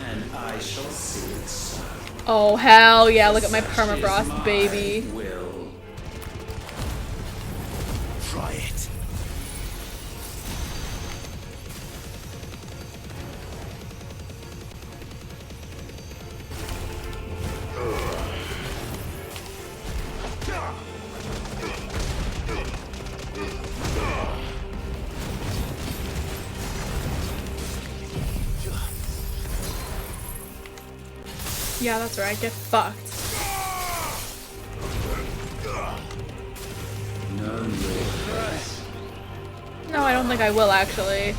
And I shall see it so. Oh hell yeah, look at my permafrost, baby. Will. Try it. Yeah, that's right, get fucked. No, I don't think I will actually.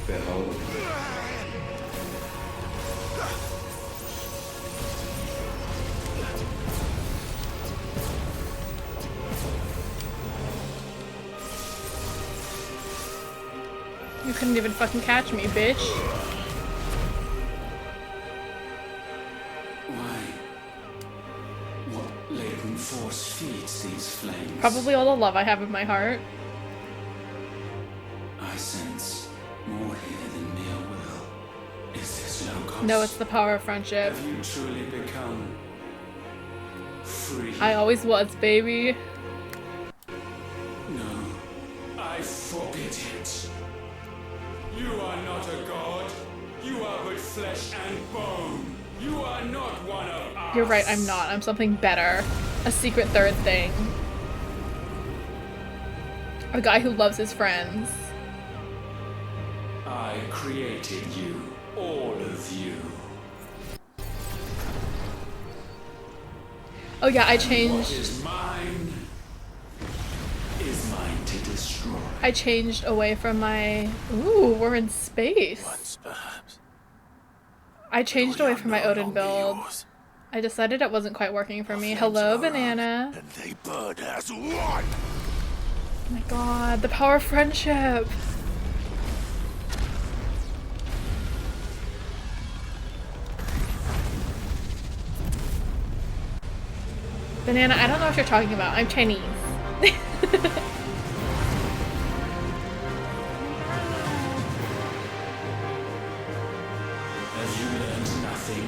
Behold. You couldn't even fucking catch me, bitch. Why? What latent force feeds these flames? Probably all the love I have in my heart. I sense more here than mere will. Is this logos? No, it's the power of friendship. Have you truly become free? I always was, baby. No, I forbid it. You are not a god. You are but flesh and bone. You are not one of us. You're right, I'm not. I'm something better. A secret third thing. A guy who loves his friends. I created you, all of you. Oh yeah, I What changed. is mine to destroy. I changed away from my. Ooh, we're in space. Once, perhaps. I changed away from my Odin build. I decided it wasn't quite working for me. Hello, banana. And they burn as one. Oh my god, the power of friendship. Banana, I don't know what you're talking about. I'm Chinese. Have you learned nothing?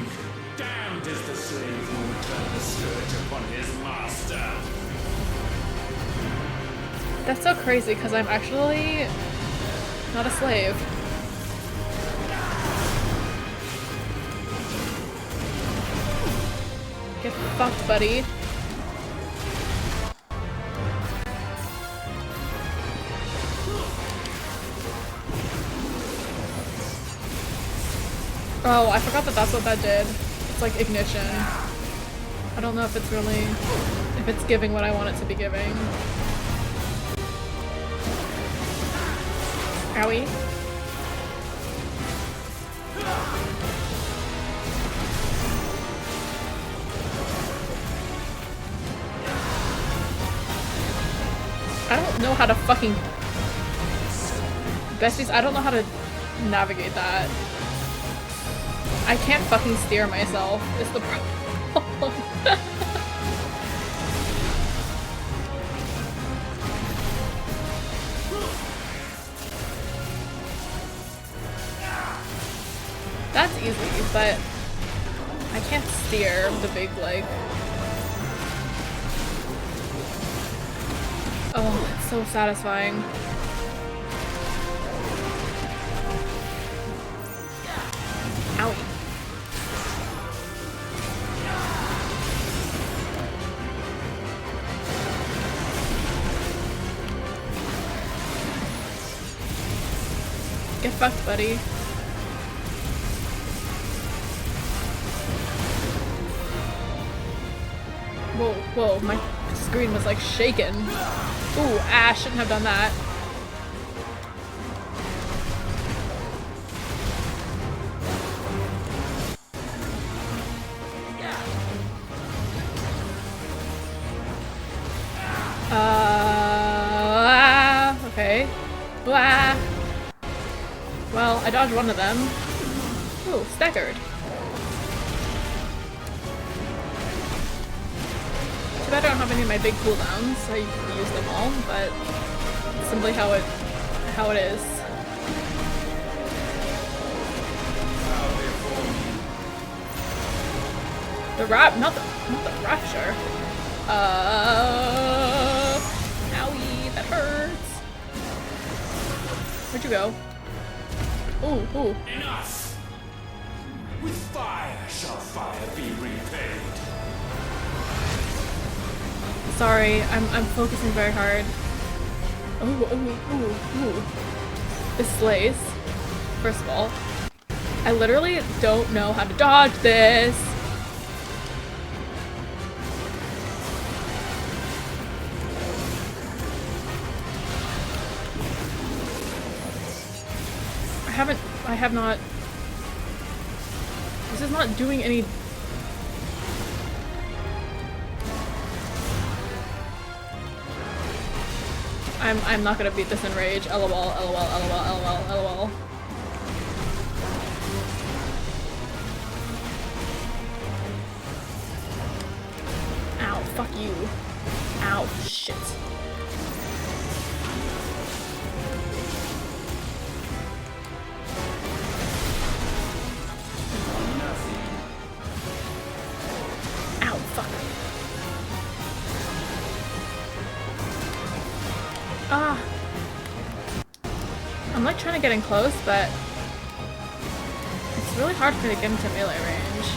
Damned is the slave who would turn the scourge upon his master. That's so crazy because I'm actually not a slave. Get fucked, buddy. Oh, I forgot that that's what that did. It's like ignition. I don't know if it's really, if it's giving what I want it to be giving. Owie. I don't know how to fucking... Besties, I don't know how to navigate that. I can't fucking steer myself, is the problem. That's easy, but I can't steer the big, like... Oh, it's so satisfying. Owie. Get fucked, buddy. Whoa, whoa, my screen was like shaking. Ooh, shouldn't have done that. Okay. Blah. Well, I dodged one of them. Ooh, staggered. Too bad I don't have any of my big cooldowns. I use them all, but it's simply how it is. The not the rapture. Owie, that hurts. Where'd you go? Ooh. Enough! With fire shall fire be repaid. Sorry, I'm focusing very hard. Ooh. This slays. First of all, I literally don't know how to dodge this. I have not. This is not doing any. I'm not gonna beat this in rage. LOL, LOL. Ow, fuck you. Ow, shit. Ow, fuck. I'm like trying to get in close, but it's really hard for me to get into melee range.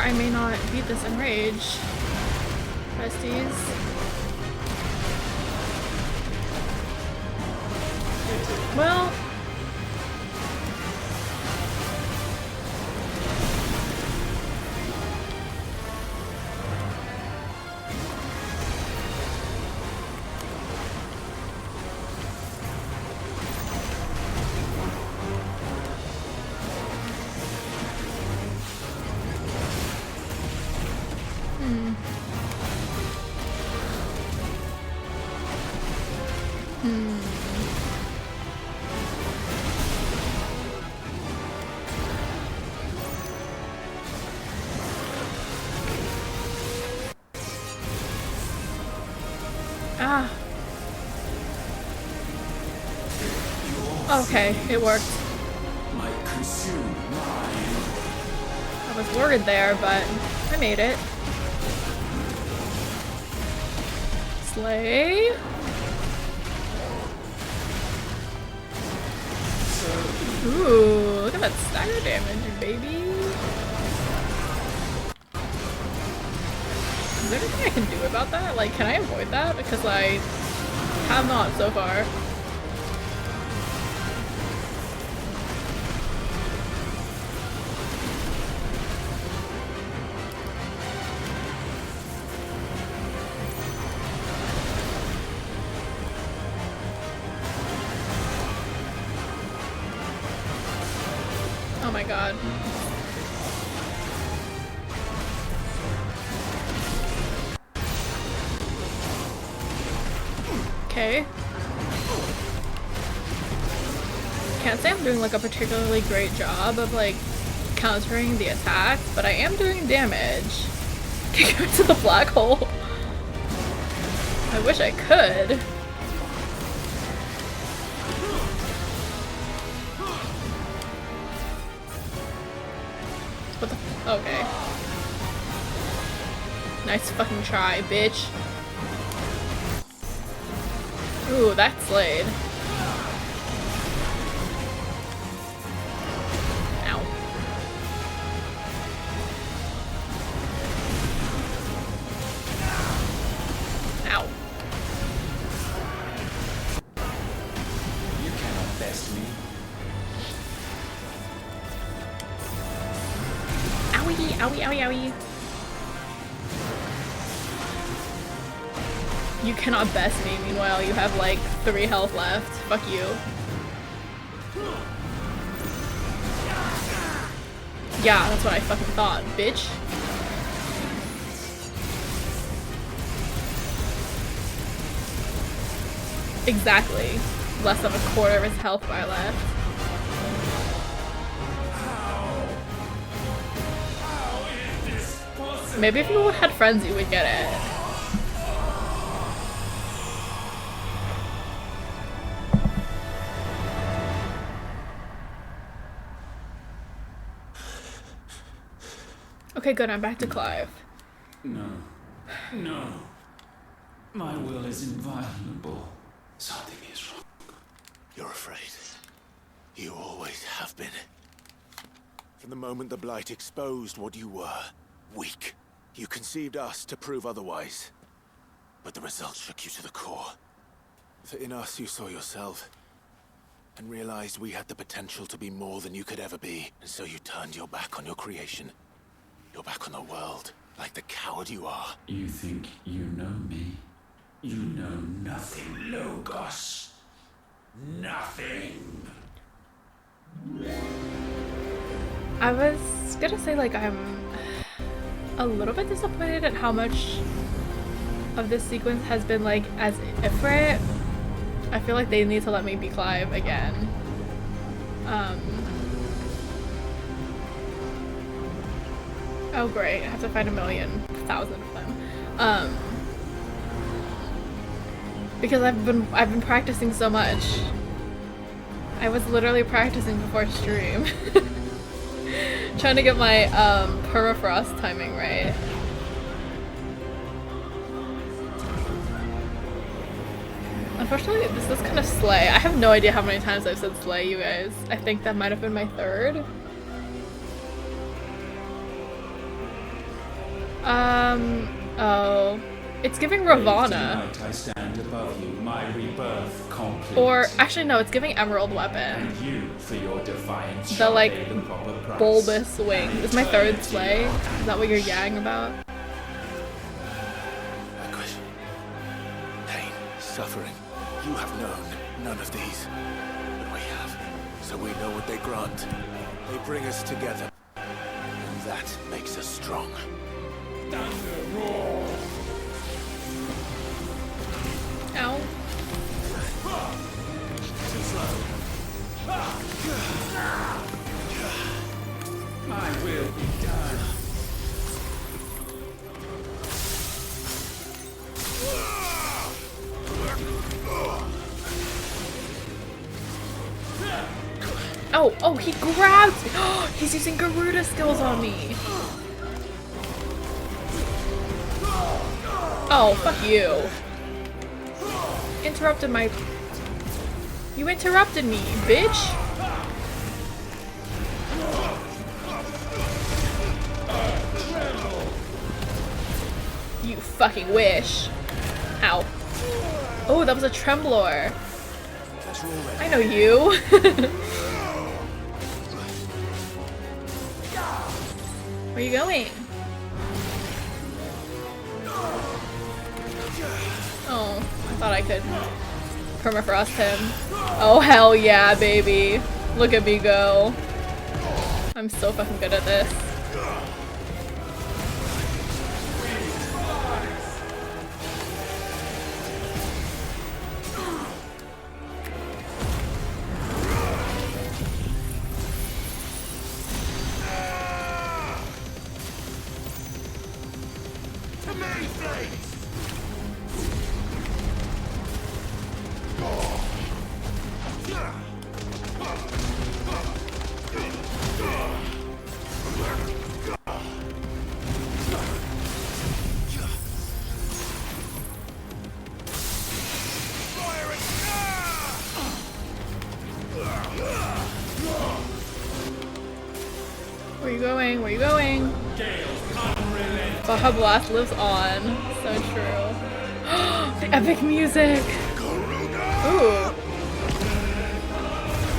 I may not beat this in rage. Besties. Well. Okay, it worked. I was worried there, but I made it. Slay. Ooh, look at that stagger damage, baby. Is there anything I can do about that? Like, can I avoid that? Because I have not so far. Oh my god. Okay. Can't say I'm doing like a particularly great job of like countering the attacks, but I am doing damage. Can I go to the black hole? I wish I could. Okay. Nice fucking try, bitch. Ooh, that slayed. Ow. Ow. You cannot best me. Owie, owie, owie, owie. You cannot best me, meanwhile you have like 3 health left. Fuck you. Yeah, that's what I fucking thought, bitch. Exactly. Less than a quarter of his health bar left. Maybe if you had friends you would get it. Okay, good, I'm back to Clive. No. No. My will is inviolable. Something is wrong. You're afraid. You always have been. From the moment the Blight exposed what you were, weak, you conceived us to prove otherwise. But the results shook you to the core. For in us you saw yourself, and realized we had the potential to be more than you could ever be. And so you turned your back on your creation. Your back on the world, like the coward you are. You think you know me? You know nothing, Logos. Nothing. I was gonna say, like, I'm a little bit disappointed at how much of this sequence has been, like, as Ifrit. I feel like they need to let me be Clive again. Oh great, I have to find 1,000,000 of them. Because I've been practicing so much. I was literally practicing before stream. Trying to get my permafrost timing right. Unfortunately, this is kind of slay. I have no idea how many times I've said slay, you guys. I think that might have been my 3rd. Oh. It's giving Ravana. I stand above you, my rebirth complete. Or, actually no, it's giving Emerald Weapon. And you, for your defiance, the, like, shall pay the proper price. bulbous wing. This is my 3rd slay. Is that what you're yang about? Anguish, pain, suffering. You have known none of these. But we have. So we know what they grant. They bring us together. And that makes us strong. Thunder roar! Ow. Too slow. My will be done. Oh, he grabbed me. He's using Garuda skills on me. Oh, fuck you. Interrupted my... You interrupted me, bitch. You fucking wish. Ow. Oh, that was a Tremblor. I know you. Where are you going? Oh, I thought I could permafrost him. Oh, hell yeah, baby. Look at me go. I'm so fucking good at this. Where are you going? Where are you going? Baja Blast lives on. So true. The epic music! Ooh.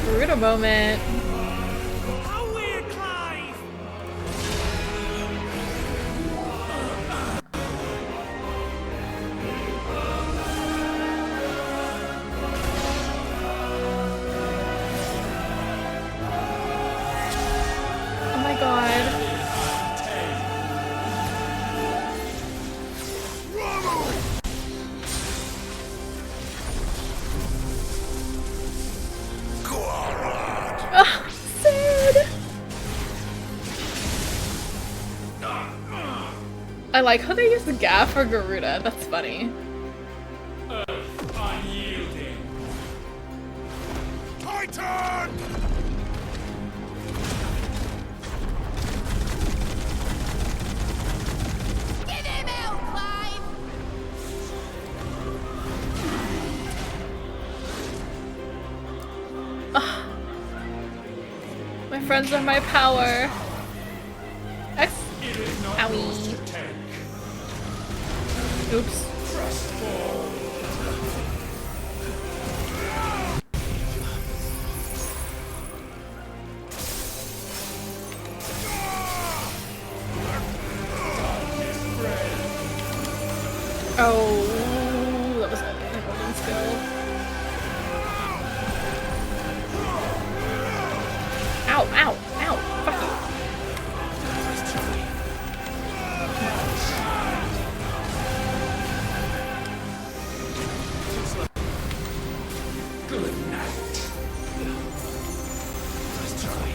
Garuda moment. Oh my god. Oh, sad. I like how they use the gaff for Garuda. That's funny. Unyielding. Titan! Get him out, Clive! My friends are my power. X. Owie. Oops. Oh, that was an holding skill. Ow, ow, ow, fuck you. Good night. Let's try.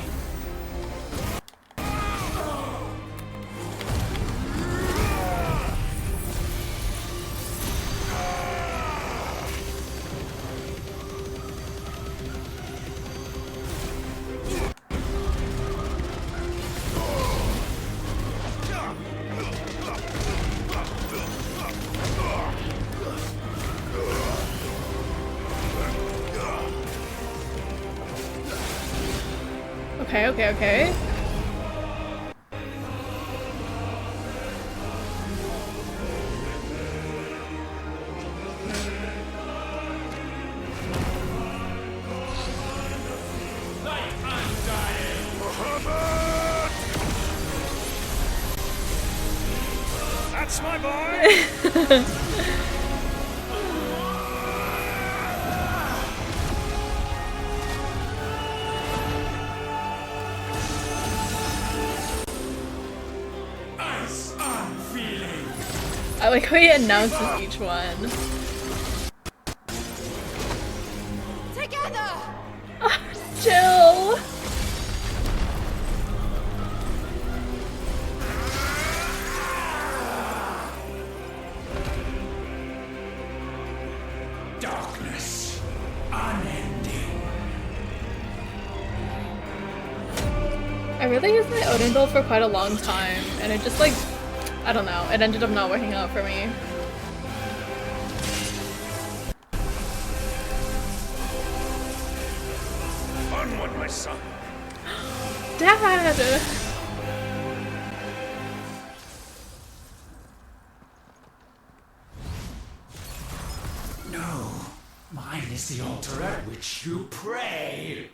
Okay, okay, okay. That's my boy! Ice unfeeling. I like how he announces each one. Together! Jill! Darkness unending. I really used my Odin build for quite a long time, and it just like, I don't know, it ended up not working out for me. Onward, my son. Dad! No, mine is the altar at which you pray.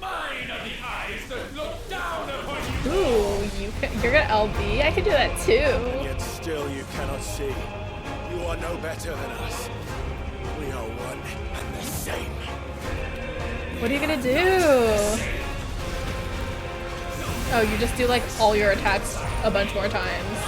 Mine are the eyes that look down upon you. Ooh, you're gonna LB? I could do that too. Yet still you cannot see. You are no better than us. We are one and the same. What are you gonna do? Oh, you just do like all your attacks a bunch more times.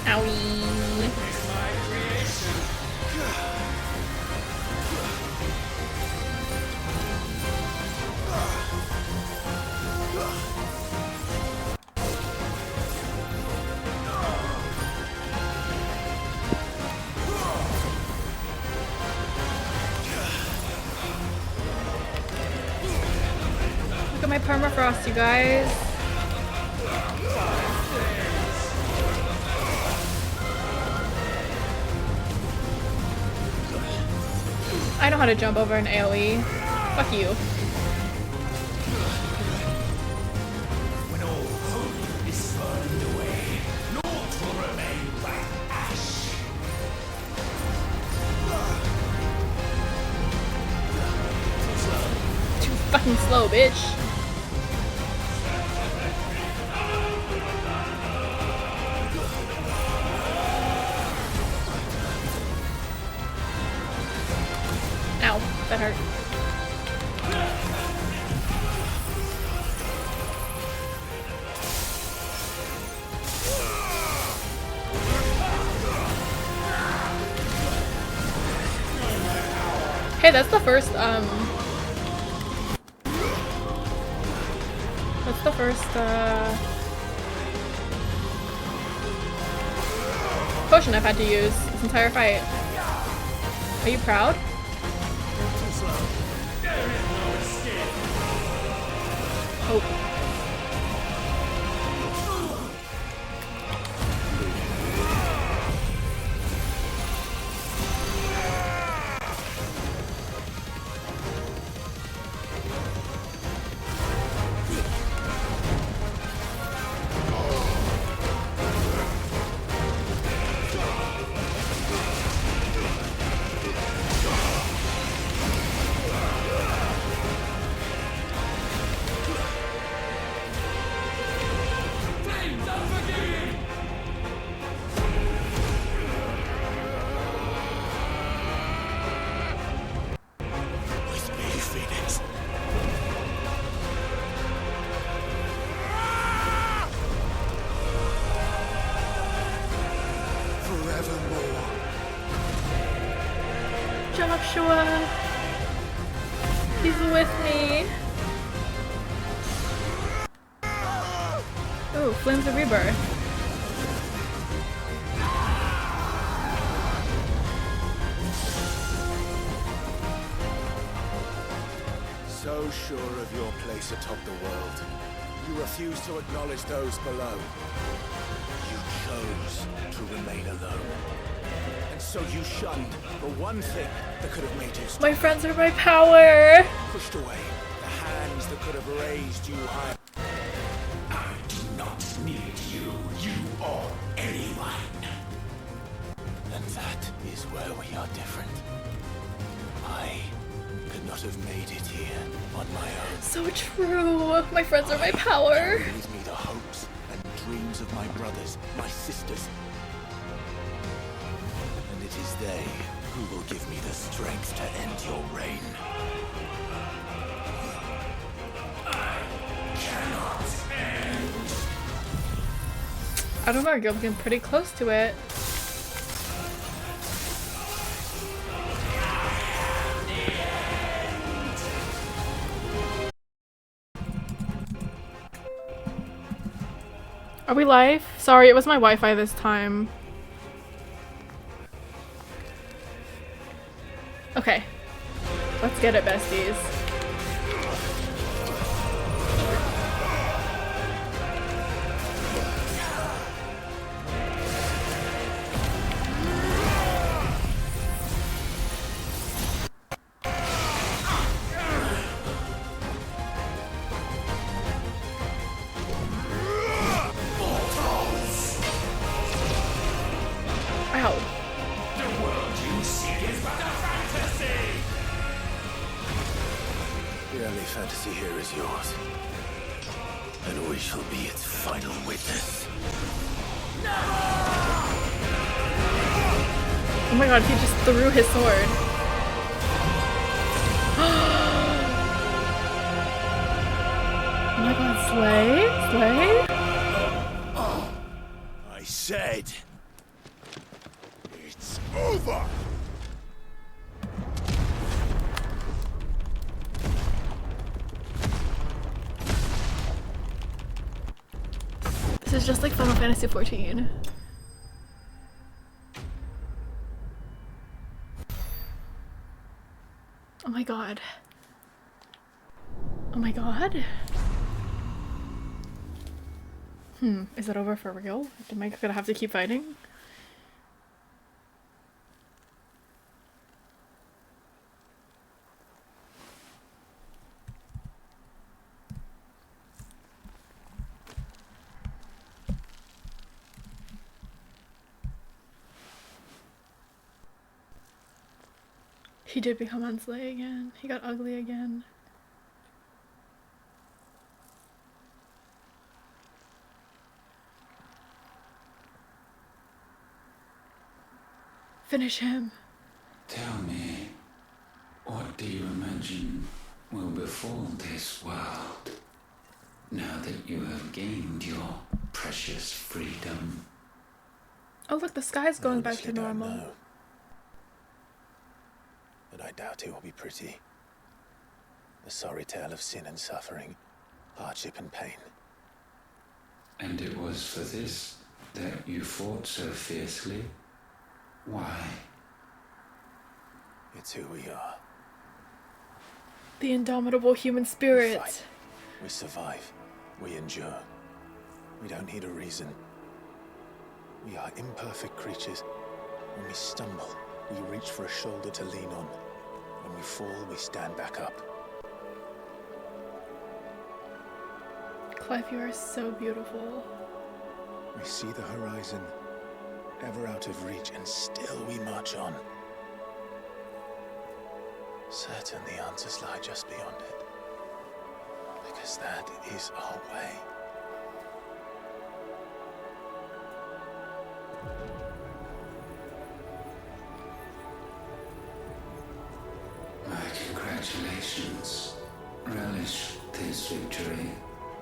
Owie. Look at my permafrost, you guys. know how to jump over an AoE. Fuck you. When all hope is burned away, naught will remain but ash. Too fucking slow, bitch. Ow, that hurt. Hey, that's the first, potion I've had to use this entire fight. Are you proud? Oh. Joshua, he's with me. Ooh, Flames of Rebirth. So sure of your place atop the world, you refuse to acknowledge those below. You chose to remain alone. And so you shunned the one thing that could have made you My friends are my power. pushed away the hands that could have raised you high. I do not need you. You or anyone. And that is where we are different. I could not have made it here on my own. So true. My friends are my power. Carry with me the hopes and dreams of my brothers, my sisters. And it is they who will give me the strength to end your reign. Cannot end. I don't know, you're getting pretty close to it. Are we live? Sorry, it was my Wi-Fi this time. Okay. Let's get it, besties. Ow. The world you seek is but a fantasy. The only fantasy here is yours. And we shall be its final witness. Oh my god, he just threw his sword. Oh my god, slay? Slay? I said, it's over! This is just like Final Fantasy 14. Oh my god. Oh my god. Is it over for real? Am I gonna have to keep fighting? He did become Unsley again. He got ugly again. Finish him. Tell me, what do you imagine will befall this world now that you have gained your precious freedom? Oh look, the sky's going back Honestly to don't normal. know. But I doubt it will be pretty. A sorry tale of sin and suffering, hardship and pain. And it was for this that you fought so fiercely? Why? It's who we are. The indomitable human spirit. We fight. We survive. We endure. We don't need a reason. We are imperfect creatures. When we stumble, we reach for a shoulder to lean on. When we fall, we stand back up. Clive, you are so beautiful. We see the horizon, ever out of reach, and still we march on. Certain the answers lie just beyond it. Because that is our way. My congratulations. Relish this victory,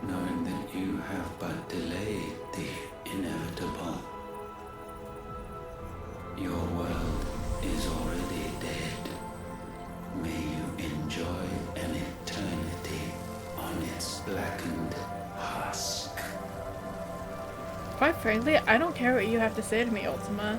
knowing that you have but delayed the inevitable. Your world is already dead. May you enjoy an eternity on its blackened husk. Quite frankly, I don't care what you have to say to me, Ultima.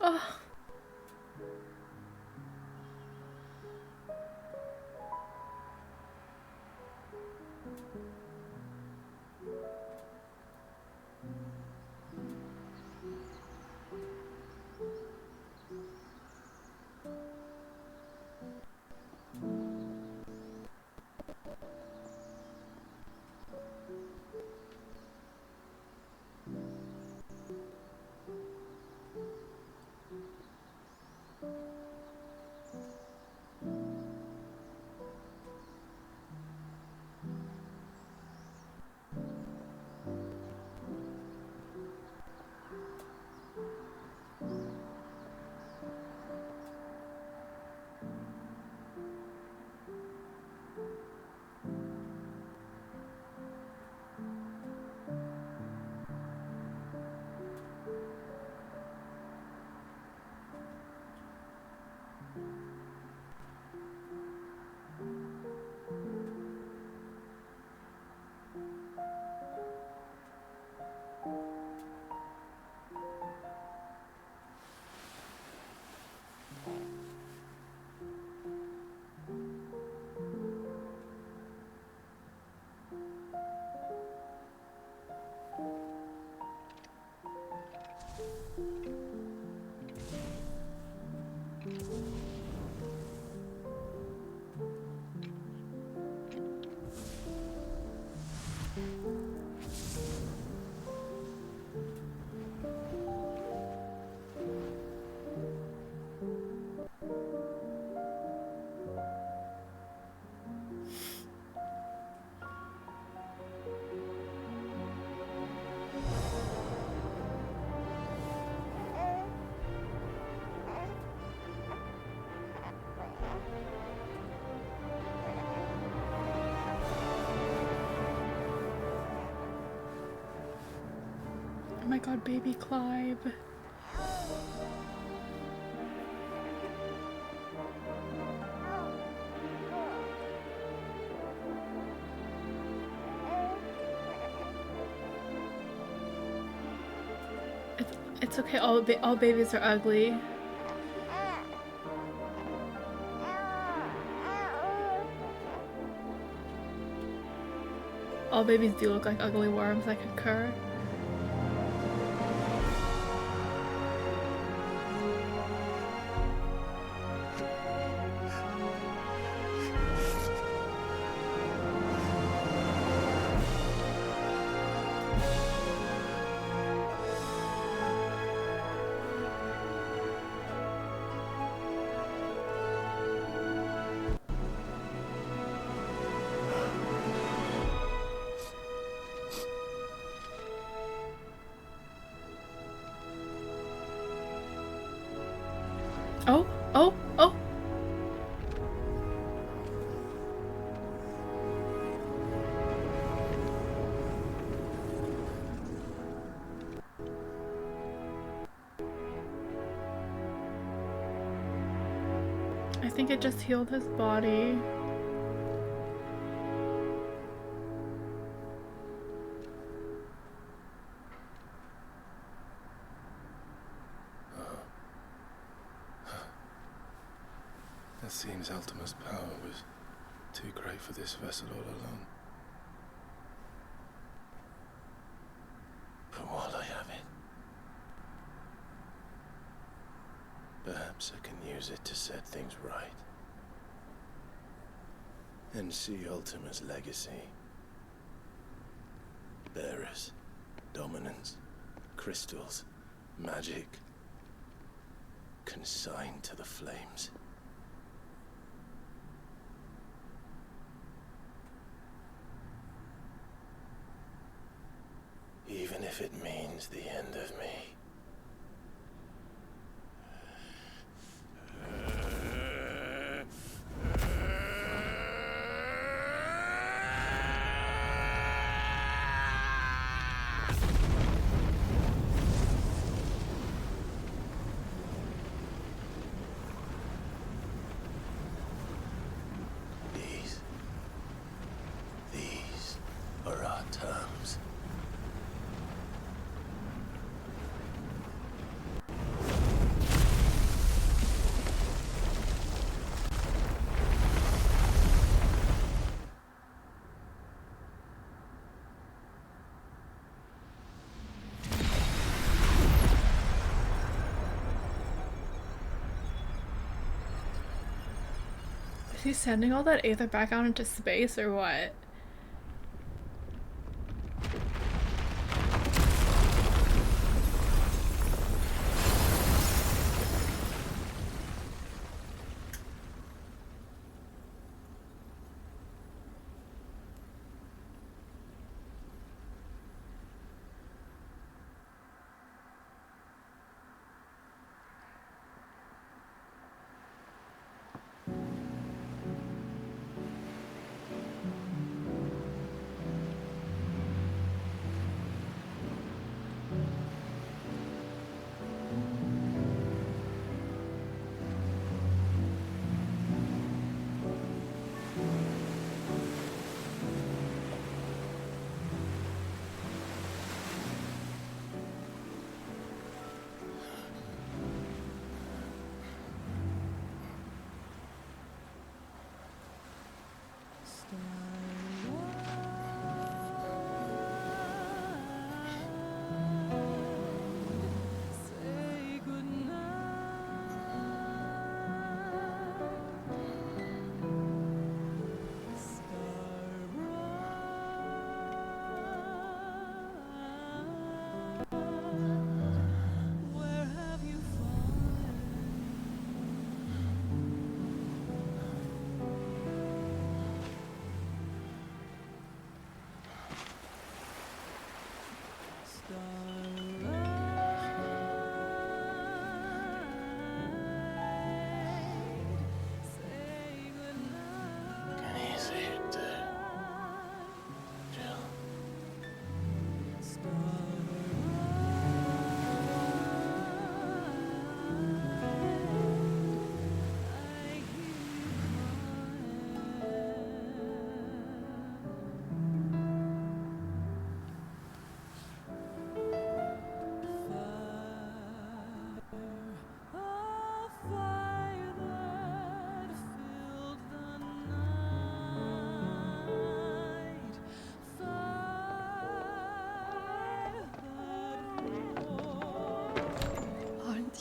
Oh. my god, baby Clive. It's okay, all babies are ugly. All babies do look like ugly worms, I concur. Oh, oh, oh! I think it just healed his body. It seems Ultima's power was too great for this vessel all along. But while I have it, perhaps I can use it to set things right. And see Ultima's legacy. Bearers, dominance, crystals, magic, consigned to the flames. Even if it means the end of me. These are our terms. Is he sending all that aether back out into space or what?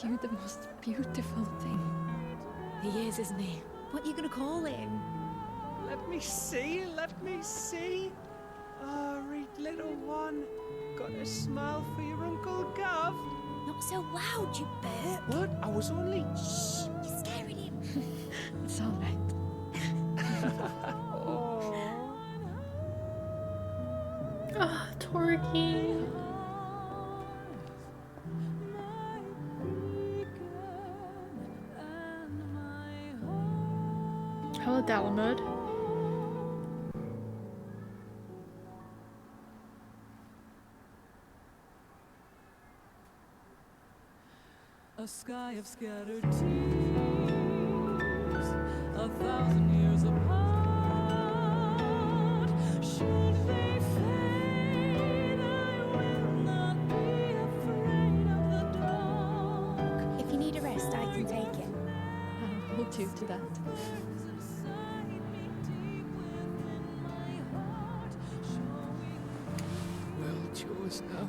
you the most beautiful thing. He is, isn't he? What are you gonna call him? Let me see, let me see. Oh, read little one. Got a smile for your Uncle Gav. Not so loud, you burp. What? I was only... Shh. You're scaring him. It's all right. Ah, Torgy. Hello, Dalamud. A sky of scattered tears, 1,000 years apart. Should they fade, I will not be afraid of the dark. If you need a rest, I can take it. I'll hold you to that. World's yours now.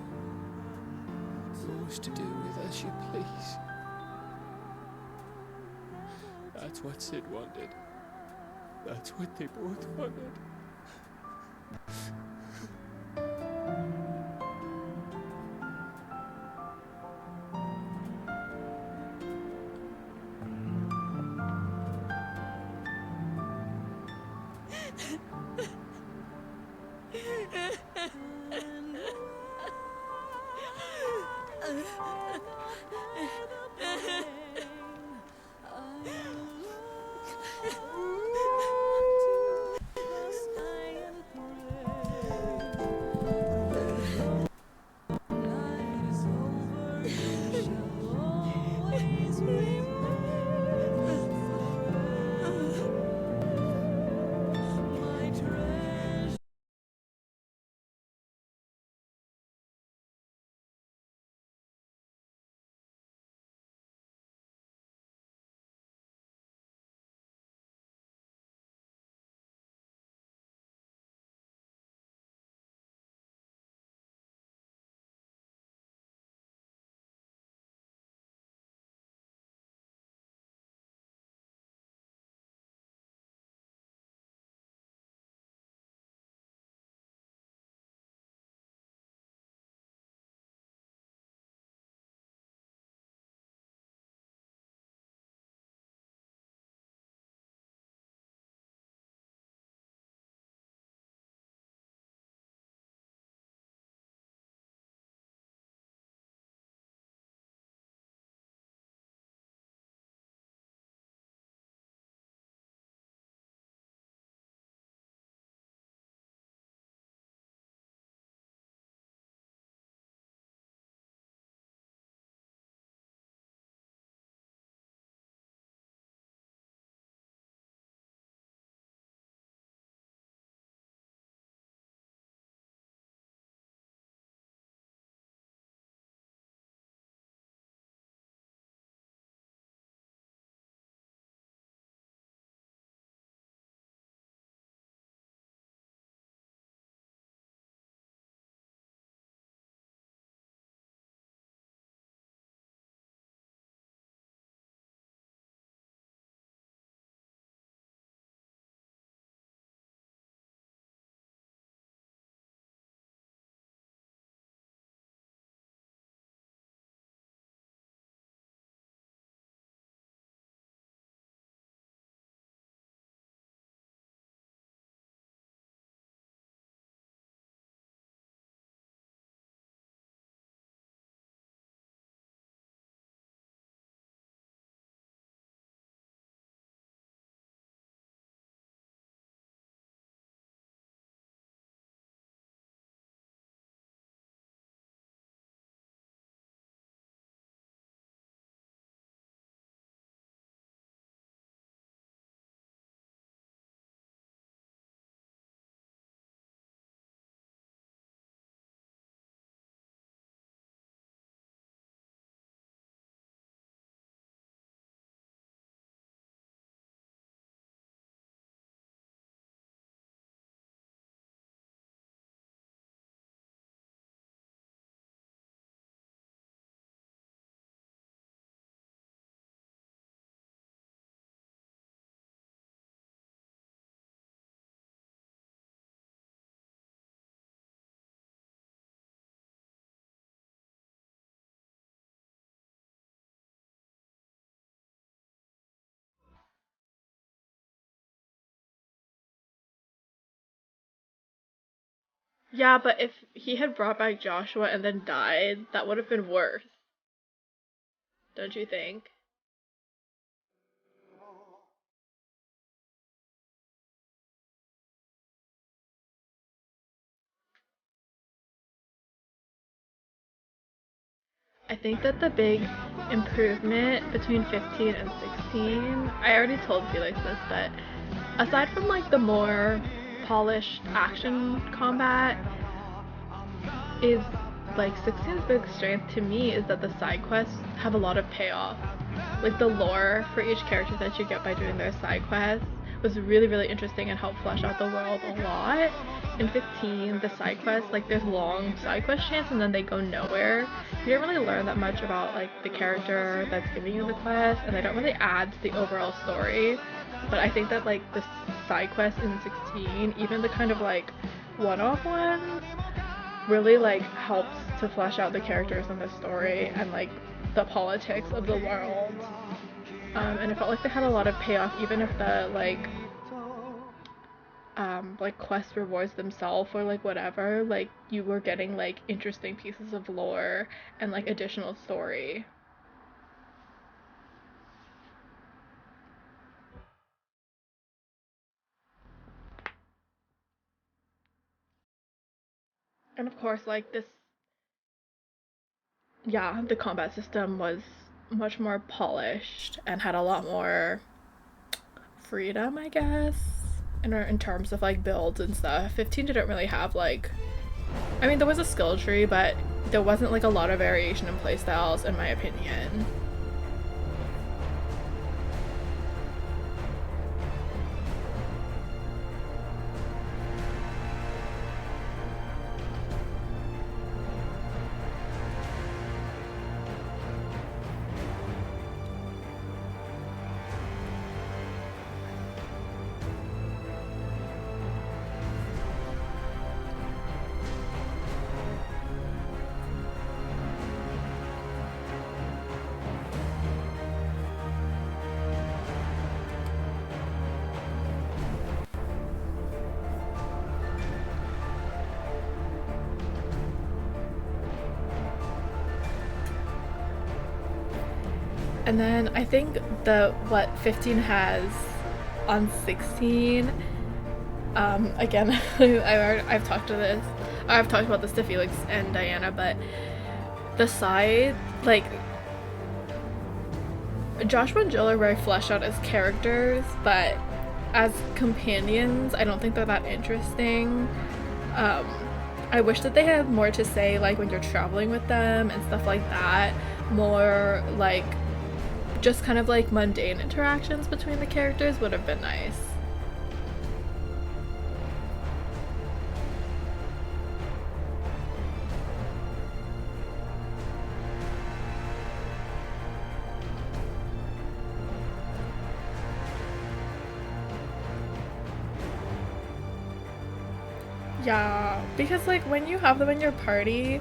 Yours to do with as you please. That's what Sid wanted. That's what they both wanted. Yeah, but if he had brought back Joshua and then died, that would have been worse. Don't you think? I think that the big improvement between 15 and 16, I already told Felix this, but aside from like the more polished action combat, is like 16's big strength to me is that the side quests have a lot of payoff. Like the lore for each character that you get by doing their side quests was really, really interesting and helped flesh out the world a lot. In 15, the side quests, like there's long side quest chants and then they go nowhere. You don't really learn that much about like the character that's giving you the quest, and they don't really add to the overall story. But I think that like the side quests in 16, even the kind of like one-off ones, really like helps to flesh out the characters in the story and like the politics of the world. And it felt like they had a lot of payoff, even if the like quest rewards themselves or like whatever, like you were getting like interesting pieces of lore and like additional story. And of course, like this, yeah, the combat system was much more polished and had a lot more freedom, I guess, in terms of like builds and stuff. 15 didn't really have like, I mean, there was a skill tree, but there wasn't like a lot of variation in playstyles, in my opinion. And then I think what 15 has on 16, again, I've talked about this to Felix and Diana, but the side, like, Joshua and Jill are very fleshed out as characters, but as companions, I don't think they're that interesting. I wish that they had more to say, like, when you're traveling with them and stuff like that. More, like, just kind of, like, mundane interactions between the characters would have been nice. Yeah, because like when you have them in your party,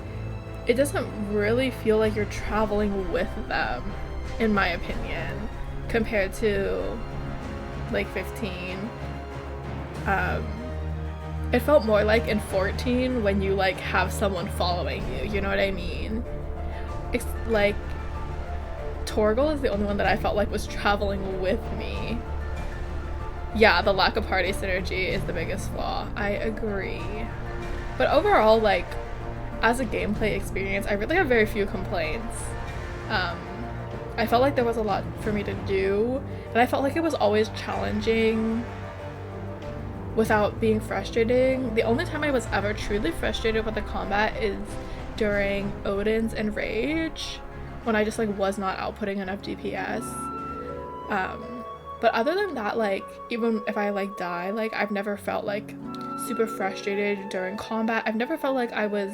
it doesn't really feel like you're traveling with them, in my opinion, compared to like 15. It felt more like in 14 when you like have someone following you know what I mean? It's like Torgal is the only one that I felt like was traveling with me. Yeah, the lack of party synergy is the biggest flaw. I agree. But overall, like, as a gameplay experience, I really have very few complaints. I felt like there was a lot for me to do, and I felt like it was always challenging without being frustrating. The only time I was ever truly frustrated with the combat is during Odin's and Rage, when I just, like, was not outputting enough DPS. But other than that, like, even if I, like, die, like, I've never felt, like, super frustrated during combat. I've never felt like I was,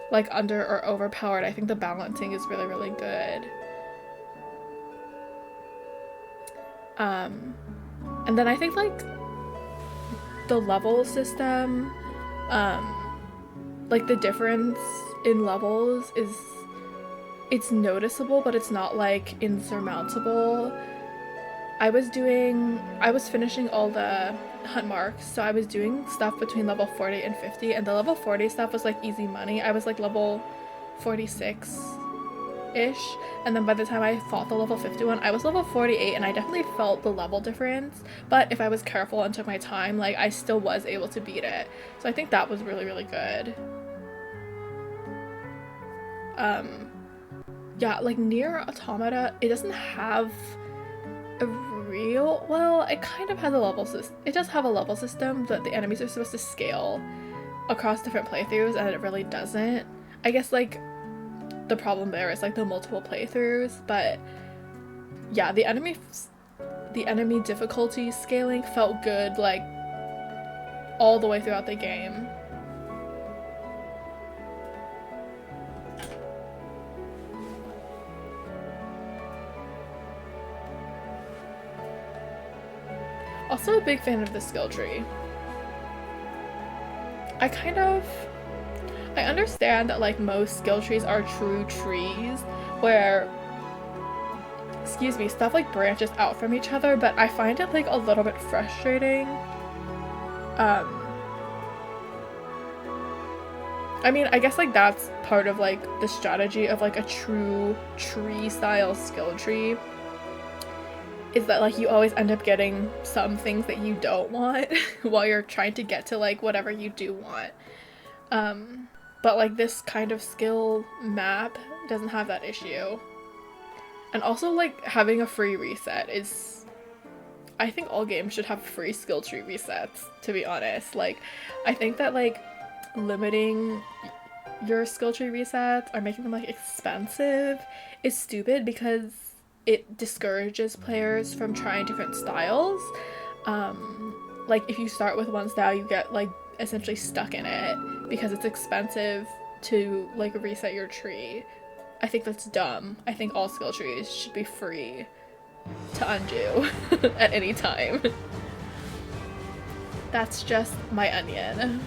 like, under or overpowered. I think the balancing is really, really good. And then I think, like, the level system, like, the difference in levels it's noticeable, but it's not, like, insurmountable. I was finishing all the hunt marks, so I was doing stuff between level 40 and 50, and the level 40 stuff was like easy money. I was like level 46-ish, and then by the time I fought the level 51, I was level 48, and I definitely felt the level difference, but if I was careful and took my time, like, I still was able to beat it. So I think that was really, really good. Yeah, like Nier Automata, it doesn't have a real, well, it kind of has a level system. It does have a level system that the enemies are supposed to scale across different playthroughs, and it really doesn't. I guess like the problem there is like the multiple playthroughs, but yeah, the enemy difficulty scaling felt good like all the way throughout the game. Also a big fan of the skill tree. I understand that like most skill trees are true trees where, excuse me, stuff like branches out from each other, but I find it like a little bit frustrating. I mean, I guess like that's part of like the strategy of like a true tree style skill tree, is that like you always end up getting some things that you don't want while you're trying to get to like whatever you do want. But like this kind of skill map doesn't have that issue. And also like having a free reset is, I think all games should have free skill tree resets, to be honest. Like I think that like limiting your skill tree resets or making them like expensive is stupid, because it discourages players from trying different styles. Like if you start with one style, you get like essentially stuck in it because it's expensive to like reset your tree. I think that's dumb. I think all skill trees should be free to undo at any time. That's just my onion.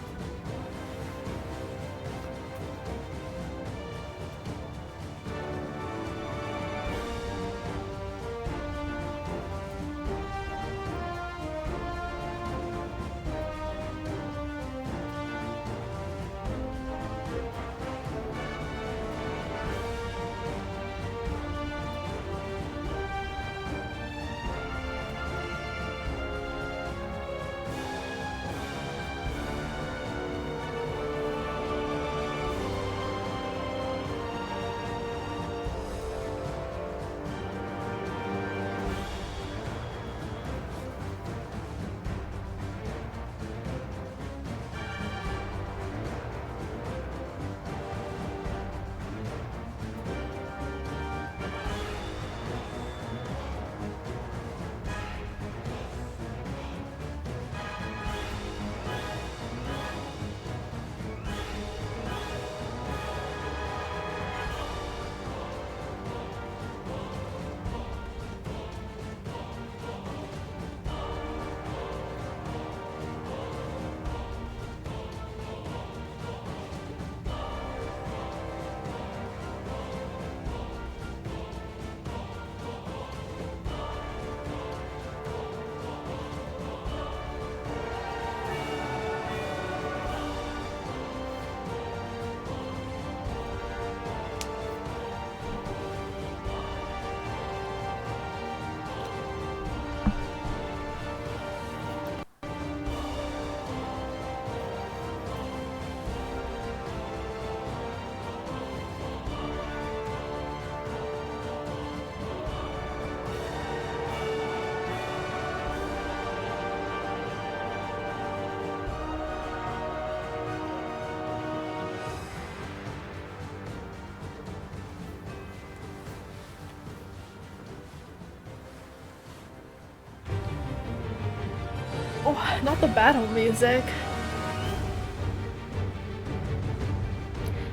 Oh, not the battle music.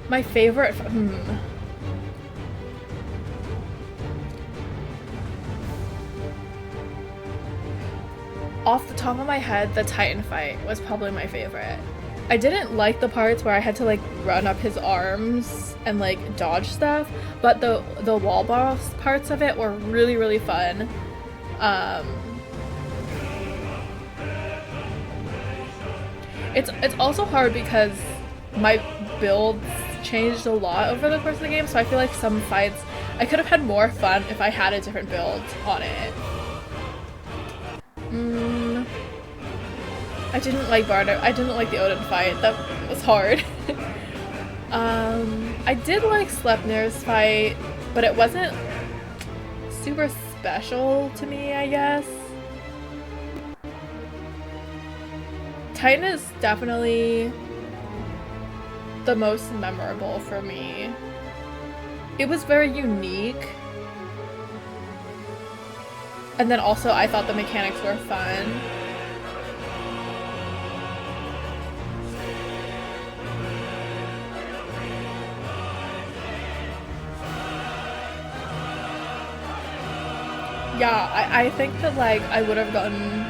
My favorite. Off the top of my head, the Titan fight was probably my favorite. I didn't like the parts where I had to like run up his arms and like dodge stuff, but the wall boss parts of it were really, really fun. Um, it's also hard because my builds changed a lot over the course of the game, so I feel like some fights I could have had more fun if I had a different build on it. I didn't like Bardo. I didn't like the Odin fight. That was hard. I did like Sleipnir's fight, but it wasn't super special to me, I guess. Titan is definitely the most memorable for me. It was very unique. And then also I thought the mechanics were fun. Yeah, I think that like I would have gotten,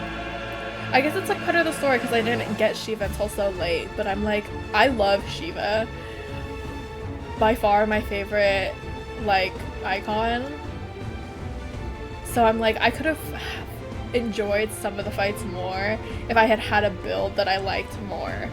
I guess it's like part of the story because I didn't get Shiva until so late, but I'm like, I love Shiva. By far my favorite like icon. So I'm like, I could have enjoyed some of the fights more if I had had a build that I liked more.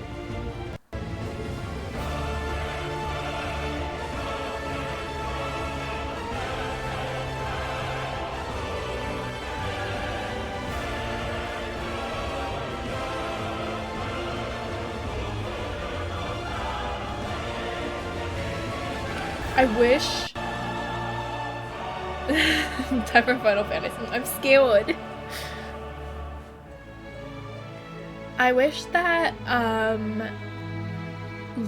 I wish time for Final Fantasy. I'm scared. I wish that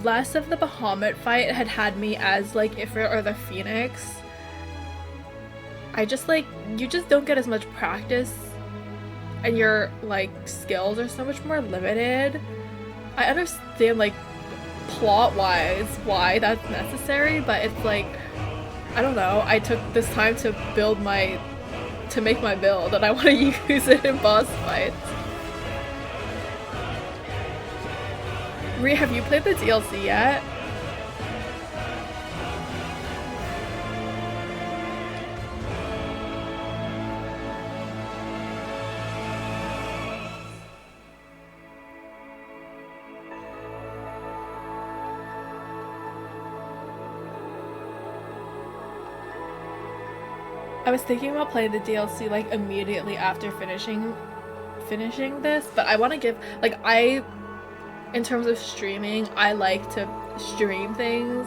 less of the Bahamut fight had me as like Ifrit or the Phoenix. I just like, you just don't get as much practice and your like skills are so much more limited. I understand like plot-wise why that's necessary, but it's like, I don't know, I took this time to make my build and I want to use it in boss fights. Rhea, have you played the DLC yet? I was thinking about playing the DLC like immediately after finishing this, but I want to give like in terms of streaming, I like to stream things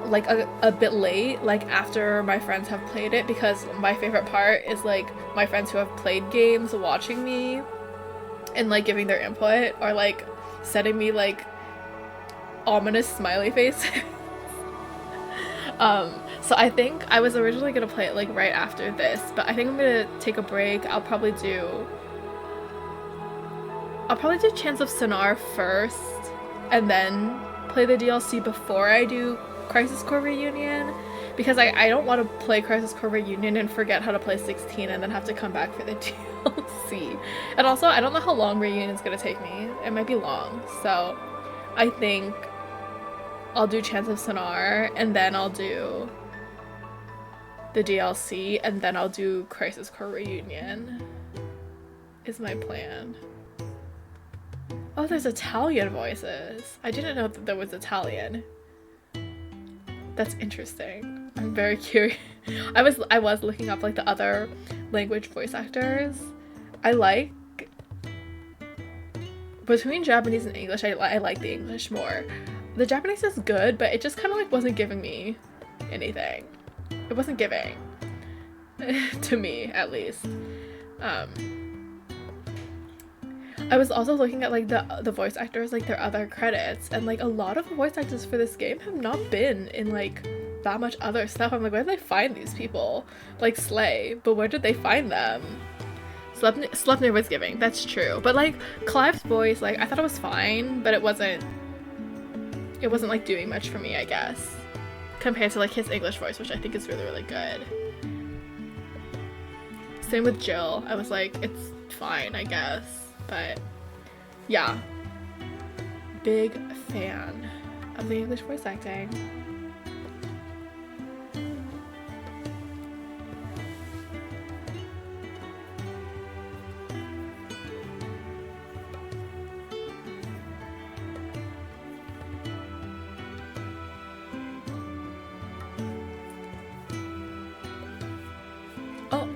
like a bit late, like after my friends have played it, because my favorite part is like my friends who have played games watching me and like giving their input or like sending me like ominous smiley face. So I think I was originally gonna play it like right after this, but I think I'm gonna take a break. I'll probably do Chants of Sonar first and then play the DLC before I do Crisis Core Reunion, because I don't want to play Crisis Core Reunion and forget how to play 16 and then have to come back for the DLC. And also I don't know how long Reunion's gonna take me. It might be long, so I think I'll do Chants of Sonar and then I'll do the DLC and then I'll do Crisis Core Reunion is my plan. Oh, there's Italian voices. I didn't know that there was Italian. That's interesting. I'm very curious. I was looking up like the other language voice actors. I like, between Japanese and English, I like the English more. The Japanese is good, but it just kind of like wasn't giving me anything. It wasn't giving. To me, at least. I was also looking at like the voice actors, like their other credits, and like a lot of the voice actors for this game have not been in like that much other stuff. I'm like, where did they find these people? Like Slay, but where did they find them? Sleipnir was giving, that's true. But like Clive's voice, like I thought it was fine, but it wasn't like doing much for me, I guess, compared to like his English voice, which I think is really, really good. Same with Jill. I was like, it's fine, I guess. But yeah, big fan of the English voice acting.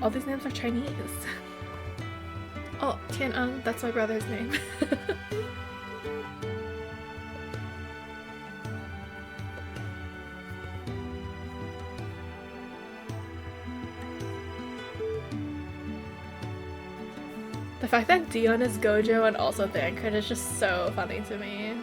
All these names are Chinese. Oh, Tian, that's my brother's name. The fact that Dion is Gojo and also Thancred is just so funny to me.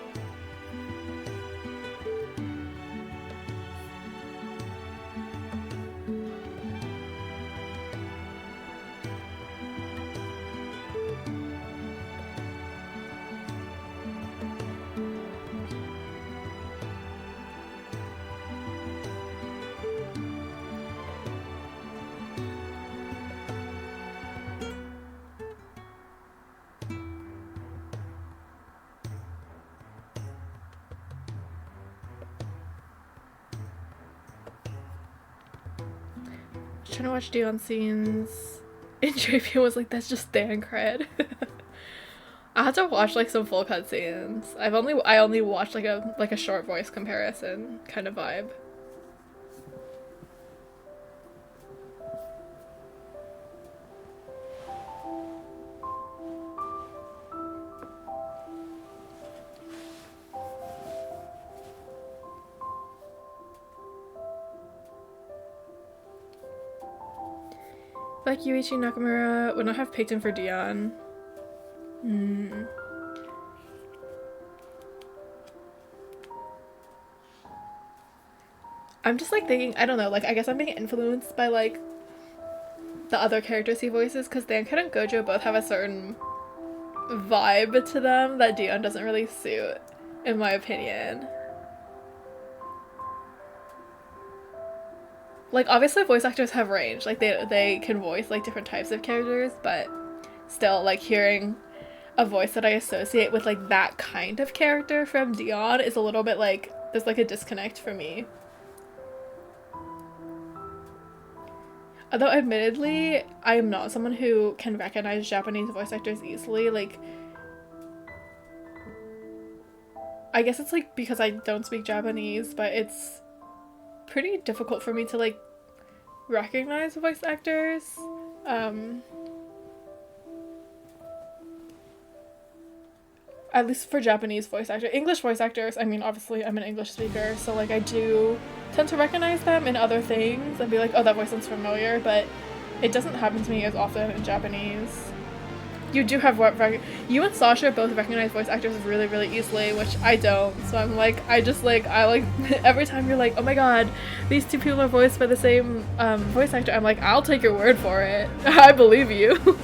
Trying to watch Dion scenes in JP was like, that's just Thancred. I had to watch like some full cutscenes. I only watched like a short voice comparison kind of vibe. Like Yuichi Nakamura would not have picked him for Dion. I'm just like thinking, I don't know, like I guess I'm being influenced by like the other characters he voices, because Thancred and Gojo both have a certain vibe to them that Dion doesn't really suit, in my opinion. Like, obviously voice actors have range, like they can voice like different types of characters, but still, like hearing a voice that I associate with like that kind of character from Dion is a little bit like, there's like a disconnect for me. Although admittedly, I am not someone who can recognize Japanese voice actors easily, like I guess it's like because I don't speak Japanese, but it's pretty difficult for me to like recognize voice actors. At least for Japanese voice actors. English voice actors, I mean obviously I'm an English speaker, so like I do tend to recognize them in other things and be like, oh, that voice sounds familiar, but it doesn't happen to me as often in Japanese. You do have you and Sasha both recognize voice actors really, really easily, which I don't. So I'm like, I like every time you're like, oh my god, these two people are voiced by the same voice actor, I'm like, I'll take your word for it. I believe you.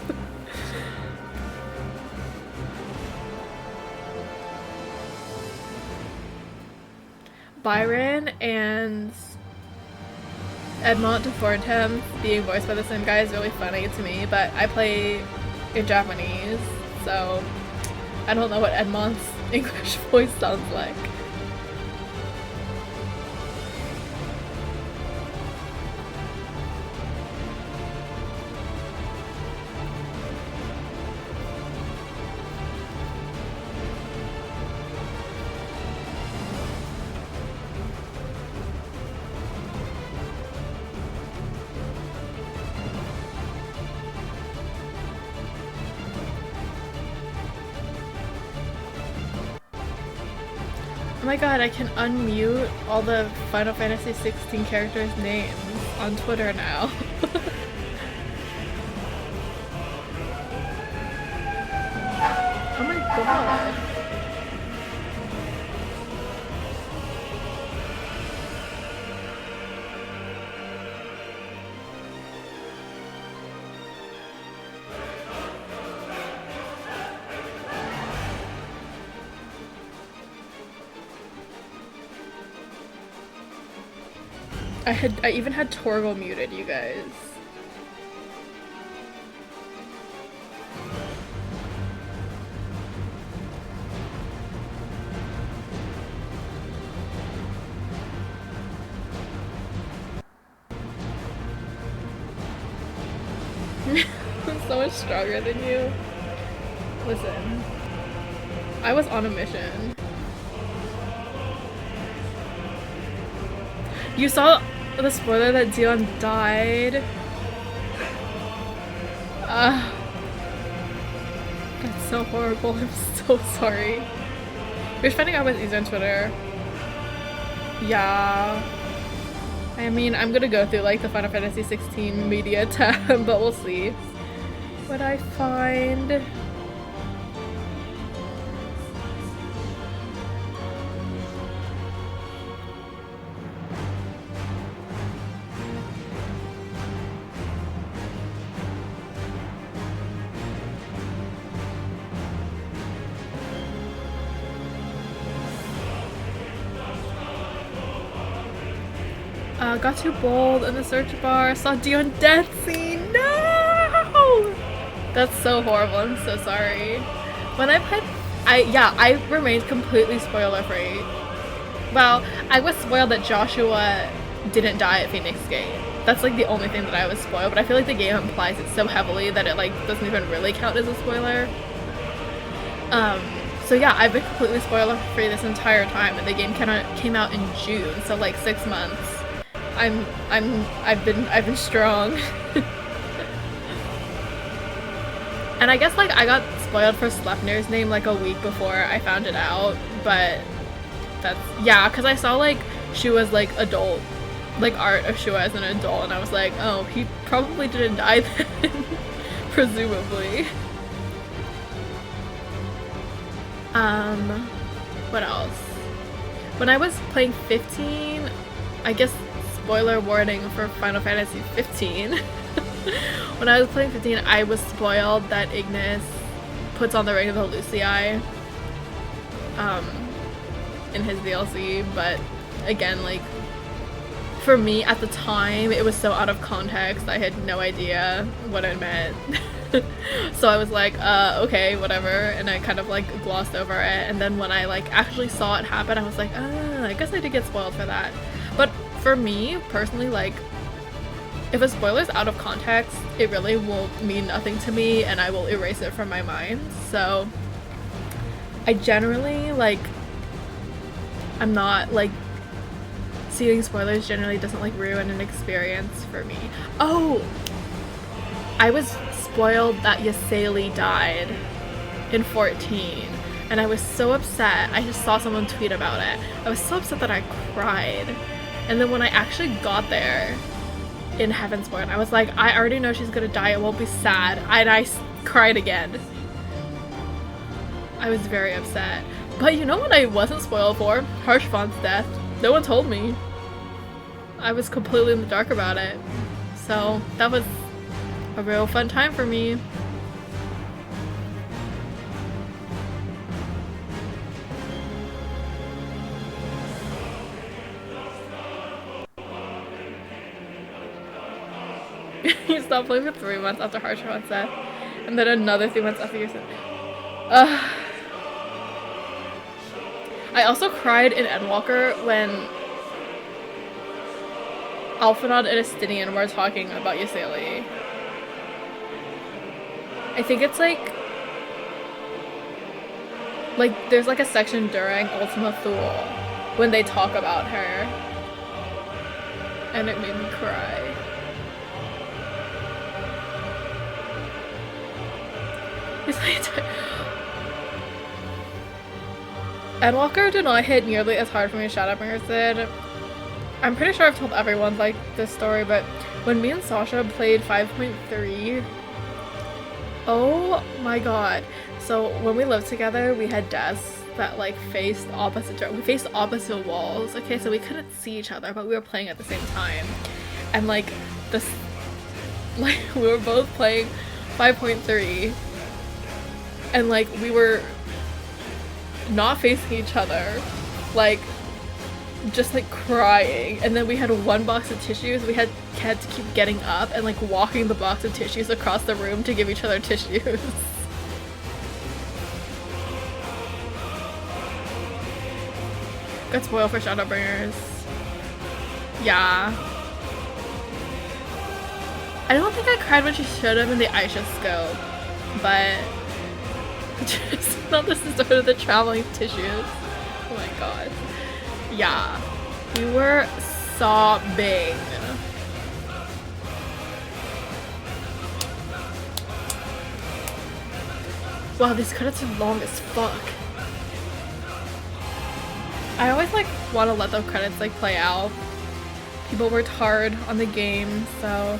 Byron and Edmond de Fortem being voiced by the same guy is really funny to me, but I play in Japanese, so I don't know what Edmond's English voice sounds like. Oh my god, I can unmute all the Final Fantasy 16 characters' names on Twitter now. Oh my god. I even had Torgal muted, you guys. I'm so much stronger than you. Listen, I was on a mission. You saw the spoiler that Dion died? That's so horrible. I'm so sorry. You're finding out what's easier on Twitter. Yeah. I mean, I'm gonna go through like the Final Fantasy 16 media tab, but we'll see what I find. Got too bold in the search bar. Saw Dion death scene. No! That's so horrible. I'm so sorry. When I played, I remained completely spoiler free. Well, I was spoiled that Joshua didn't die at Phoenix Gate. That's like the only thing that I was spoiled, but I feel like the game implies it so heavily that it like doesn't even really count as a spoiler. So yeah, I've been completely spoiler free this entire time, and the game came out in June, so like 6 months. I've been strong. And I guess like I got spoiled for Sleipnir's name like a week before I found it out, but that's, yeah, because I saw like Shua's like adult, like art of Shua as an adult, and I was like, oh, he probably didn't die then, presumably. What else? When I was playing 15, I guess spoiler warning for Final Fantasy 15. When I was playing 15, I was spoiled that Ignis puts on the Ring of the Lucii in his DLC, but again, like, for me at the time, it was so out of context, I had no idea what it meant. So I was like, okay, whatever, and I kind of like glossed over it, and then when I like actually saw it happen, I was like, I guess I did get spoiled for that. But for me, personally, like, if a spoiler's out of context, it really will mean nothing to me, and I will erase it from my mind. So I generally, like, I'm not, like, seeing spoilers generally doesn't, like, ruin an experience for me. Oh! I was spoiled that Ysaeli died in 14, and I was so upset. I just saw someone tweet about it. I was so upset that I cried. And then when I actually got there in Heavensborn, I was like, I already know she's gonna die, it won't be sad. And I cried again. I was very upset. But you know what I wasn't spoiled for? Harshvon's death. No one told me. I was completely in the dark about it. So that was a real fun time for me. You stopped playing for 3 months after Harshvon's death, and then another 3 months after your death. I also cried in Endwalker when Alphinaud and Estinian were talking about Ysaeli. I think it's like there's like a section during Ultima Thule when they talk about her, and it made me cry. Endwalker did not hit nearly as hard for me as Shadowbringers did. I'm pretty sure I've told everyone like this story, but when me and Sasha played 5.3, oh my god. So when we lived together, we had desks that like faced opposite walls, okay, so we couldn't see each other, but we were playing at the same time. And like this, like we were both playing 5.3, and like we were not facing each other, like just like crying, and then we had one box of tissues. We had to keep getting up and like walking the box of tissues across the room to give each other tissues. Got spoiled for Shadowbringers. Yeah. I don't think I cried when she showed up in the Aisha scope, but just not the start of the traveling tissues. Oh my god. Yeah. We were sobbing. Wow, these credits are long as fuck. I always like want to let the credits like play out. People worked hard on the game, so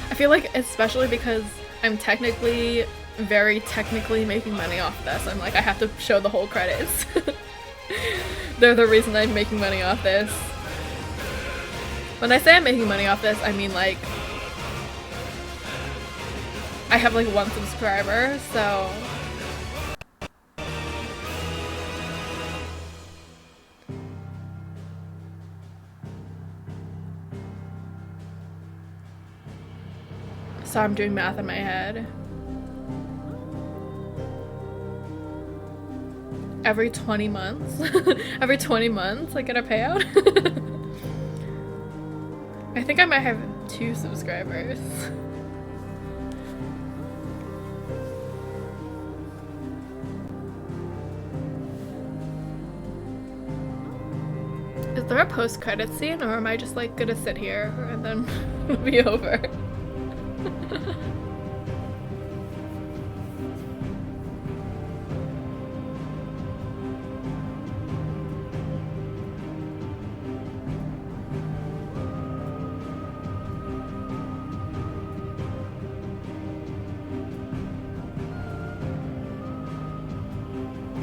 I feel like, especially because I'm very technically making money off this, I'm like, I have to show the whole credits. They're the reason I'm making money off this. When I say I'm making money off this, I mean like, I have like 1 subscriber, so. So I'm doing math in my head. Every 20 months? Every 20 months I get a payout? I think I might have 2 subscribers. Is there a post-credit scene, or am I just like gonna sit here and then it'll be over?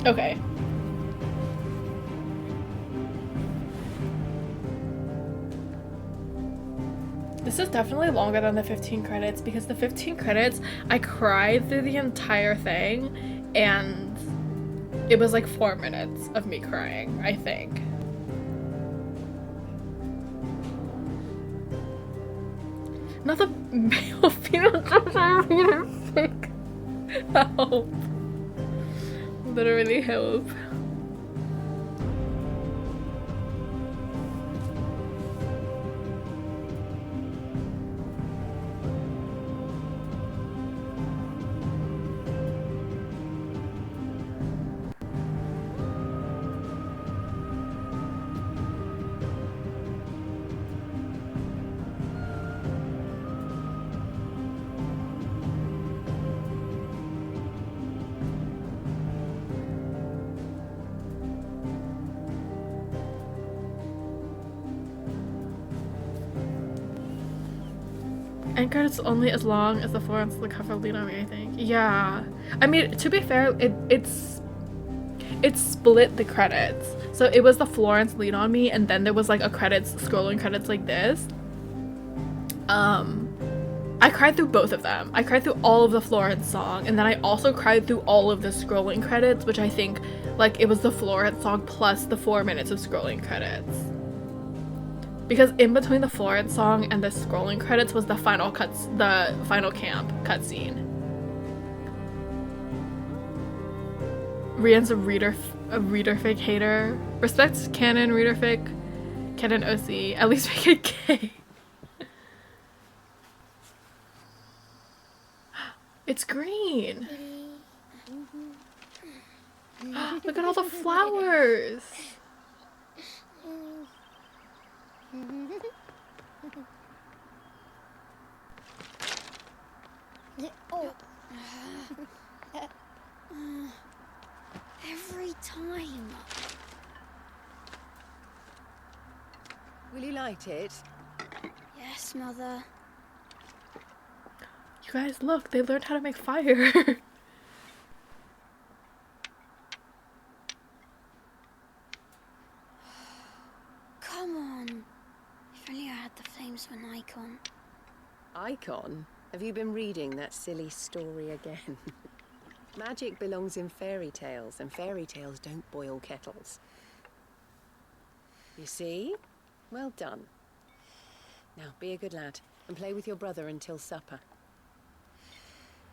Okay. This is definitely longer than the 15 credits because the 15 credits, I cried through the entire thing and it was like 4 minutes of me crying, I think. Not the male female sick. Help. Literally help. End credits only as long as the Florence the cover lead on me, I think. Yeah. I mean, to be fair, it's split the credits. So it was the Florence lead on me, and then there was like a scrolling credits like this. I cried through both of them. I cried through all of the Florence song, and then I also cried through all of the scrolling credits, which I think like it was the Florence song plus the 4 minutes of scrolling credits. Because in between the Florence song and the scrolling credits was the final camp cutscene. Rian's a reader fic hater. Respect canon reader fic, canon OC. At least make it gay. It's green. Look at all the flowers. Oh. Every time. Will you light it? Yes, Mother. You guys, look, they learned how to make fire. Come on. If only I had the flames of an icon. Icon? Have you been reading that silly story again? Magic belongs in fairy tales, and fairy tales don't boil kettles. You see? Well done. Now, be a good lad, and play with your brother until supper.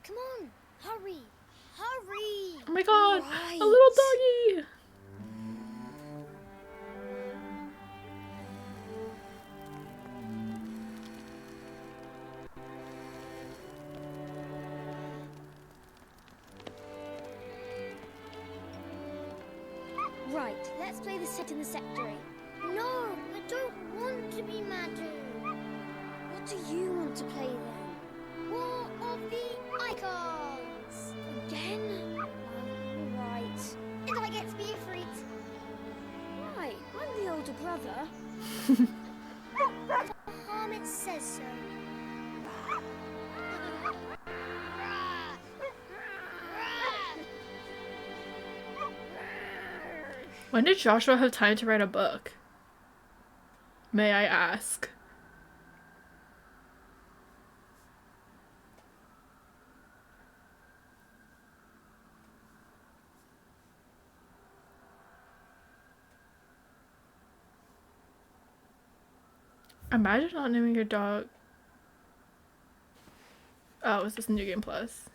Come on, hurry! Hurry! Oh my god, right. a little doggy! Right, let's play the set in the secretary. No, I don't want to be Madhu. What do you want to play then? War of the Icons! Again? Well, right. And I get to be Ifrit. Right, I'm the older brother. The Hermit says so. When did Joshua have time to write a book? May I ask? Imagine not naming your dog. Oh, is this New Game Plus?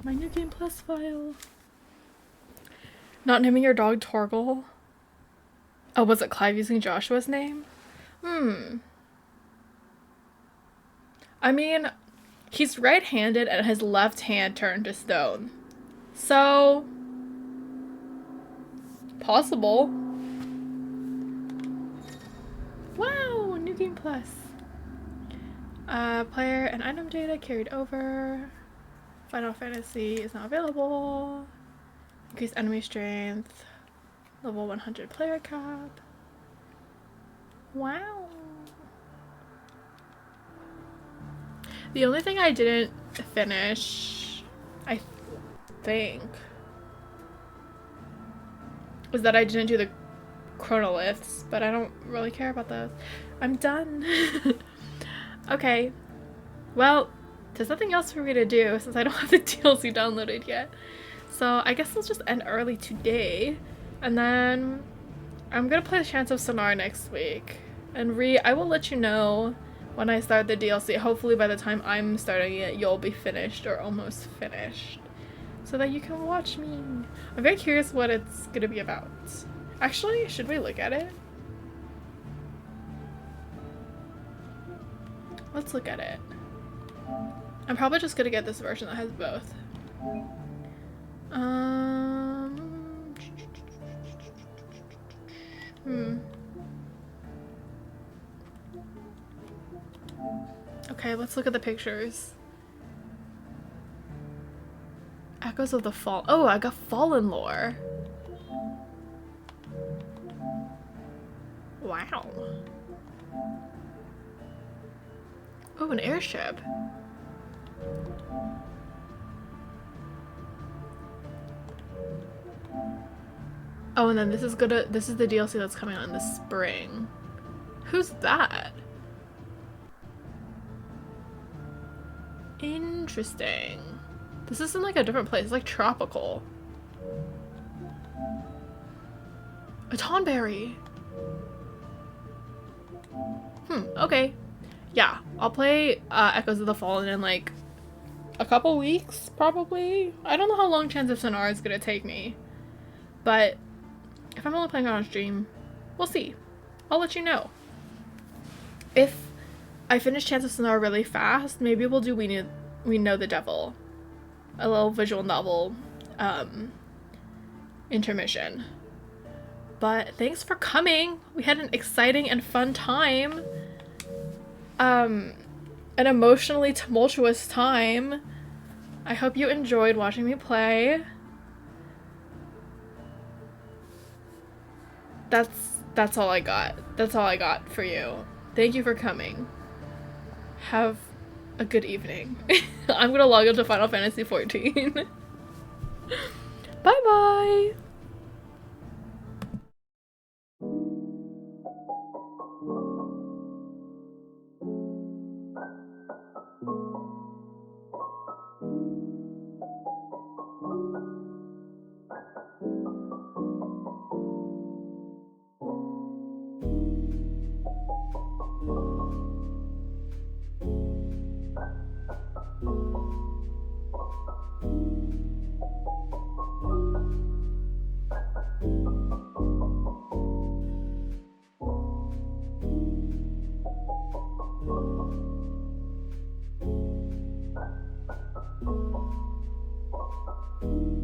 My New Game Plus file. Not naming your dog Torgal? Oh, was it Clive using Joshua's name? I mean, he's right-handed and his left hand turned to stone. So, possible. Wow, New Game Plus. Player and item data carried over. Final Fantasy is not available. Increase enemy strength. Level 100 player cap. Wow. The only thing I didn't finish, I think, was that I didn't do the chronoliths, but I don't really care about those. I'm done. Okay. Well, there's nothing else for me to do since I don't have the DLC downloaded yet. So I guess we'll just end early today. And then I'm gonna play the Chants of Sonar next week. And I will let you know when I start the DLC. Hopefully by the time I'm starting it, you'll be finished or almost finished. So that you can watch me. I'm very curious what it's gonna be about. Actually, should we look at it? Let's look at it. I'm probably just gonna get this version that has both. Okay, let's look at the pictures. Echoes of the Fall. Oh, I got Fallen lore. Wow. Oh, an airship. Oh, and then this is the DLC that's coming out in the spring. Who's that? Interesting. This is in like a different place. It's like tropical. A Tonberry. Okay. Yeah, I'll play Echoes of the Fallen in like a couple weeks, probably. I don't know how long Chants of Sonar is gonna take me. But if I'm only playing on stream, we'll see. I'll let you know. If I finish Chants of Sonar really fast, maybe we'll do We Know the Devil. A little visual novel intermission. But thanks for coming. We had an exciting and fun time. An emotionally tumultuous time. I hope you enjoyed watching me play. That's all I got. That's all I got for you. Thank you for coming. Have a good evening. I'm gonna log into Final Fantasy 14. Bye bye! you.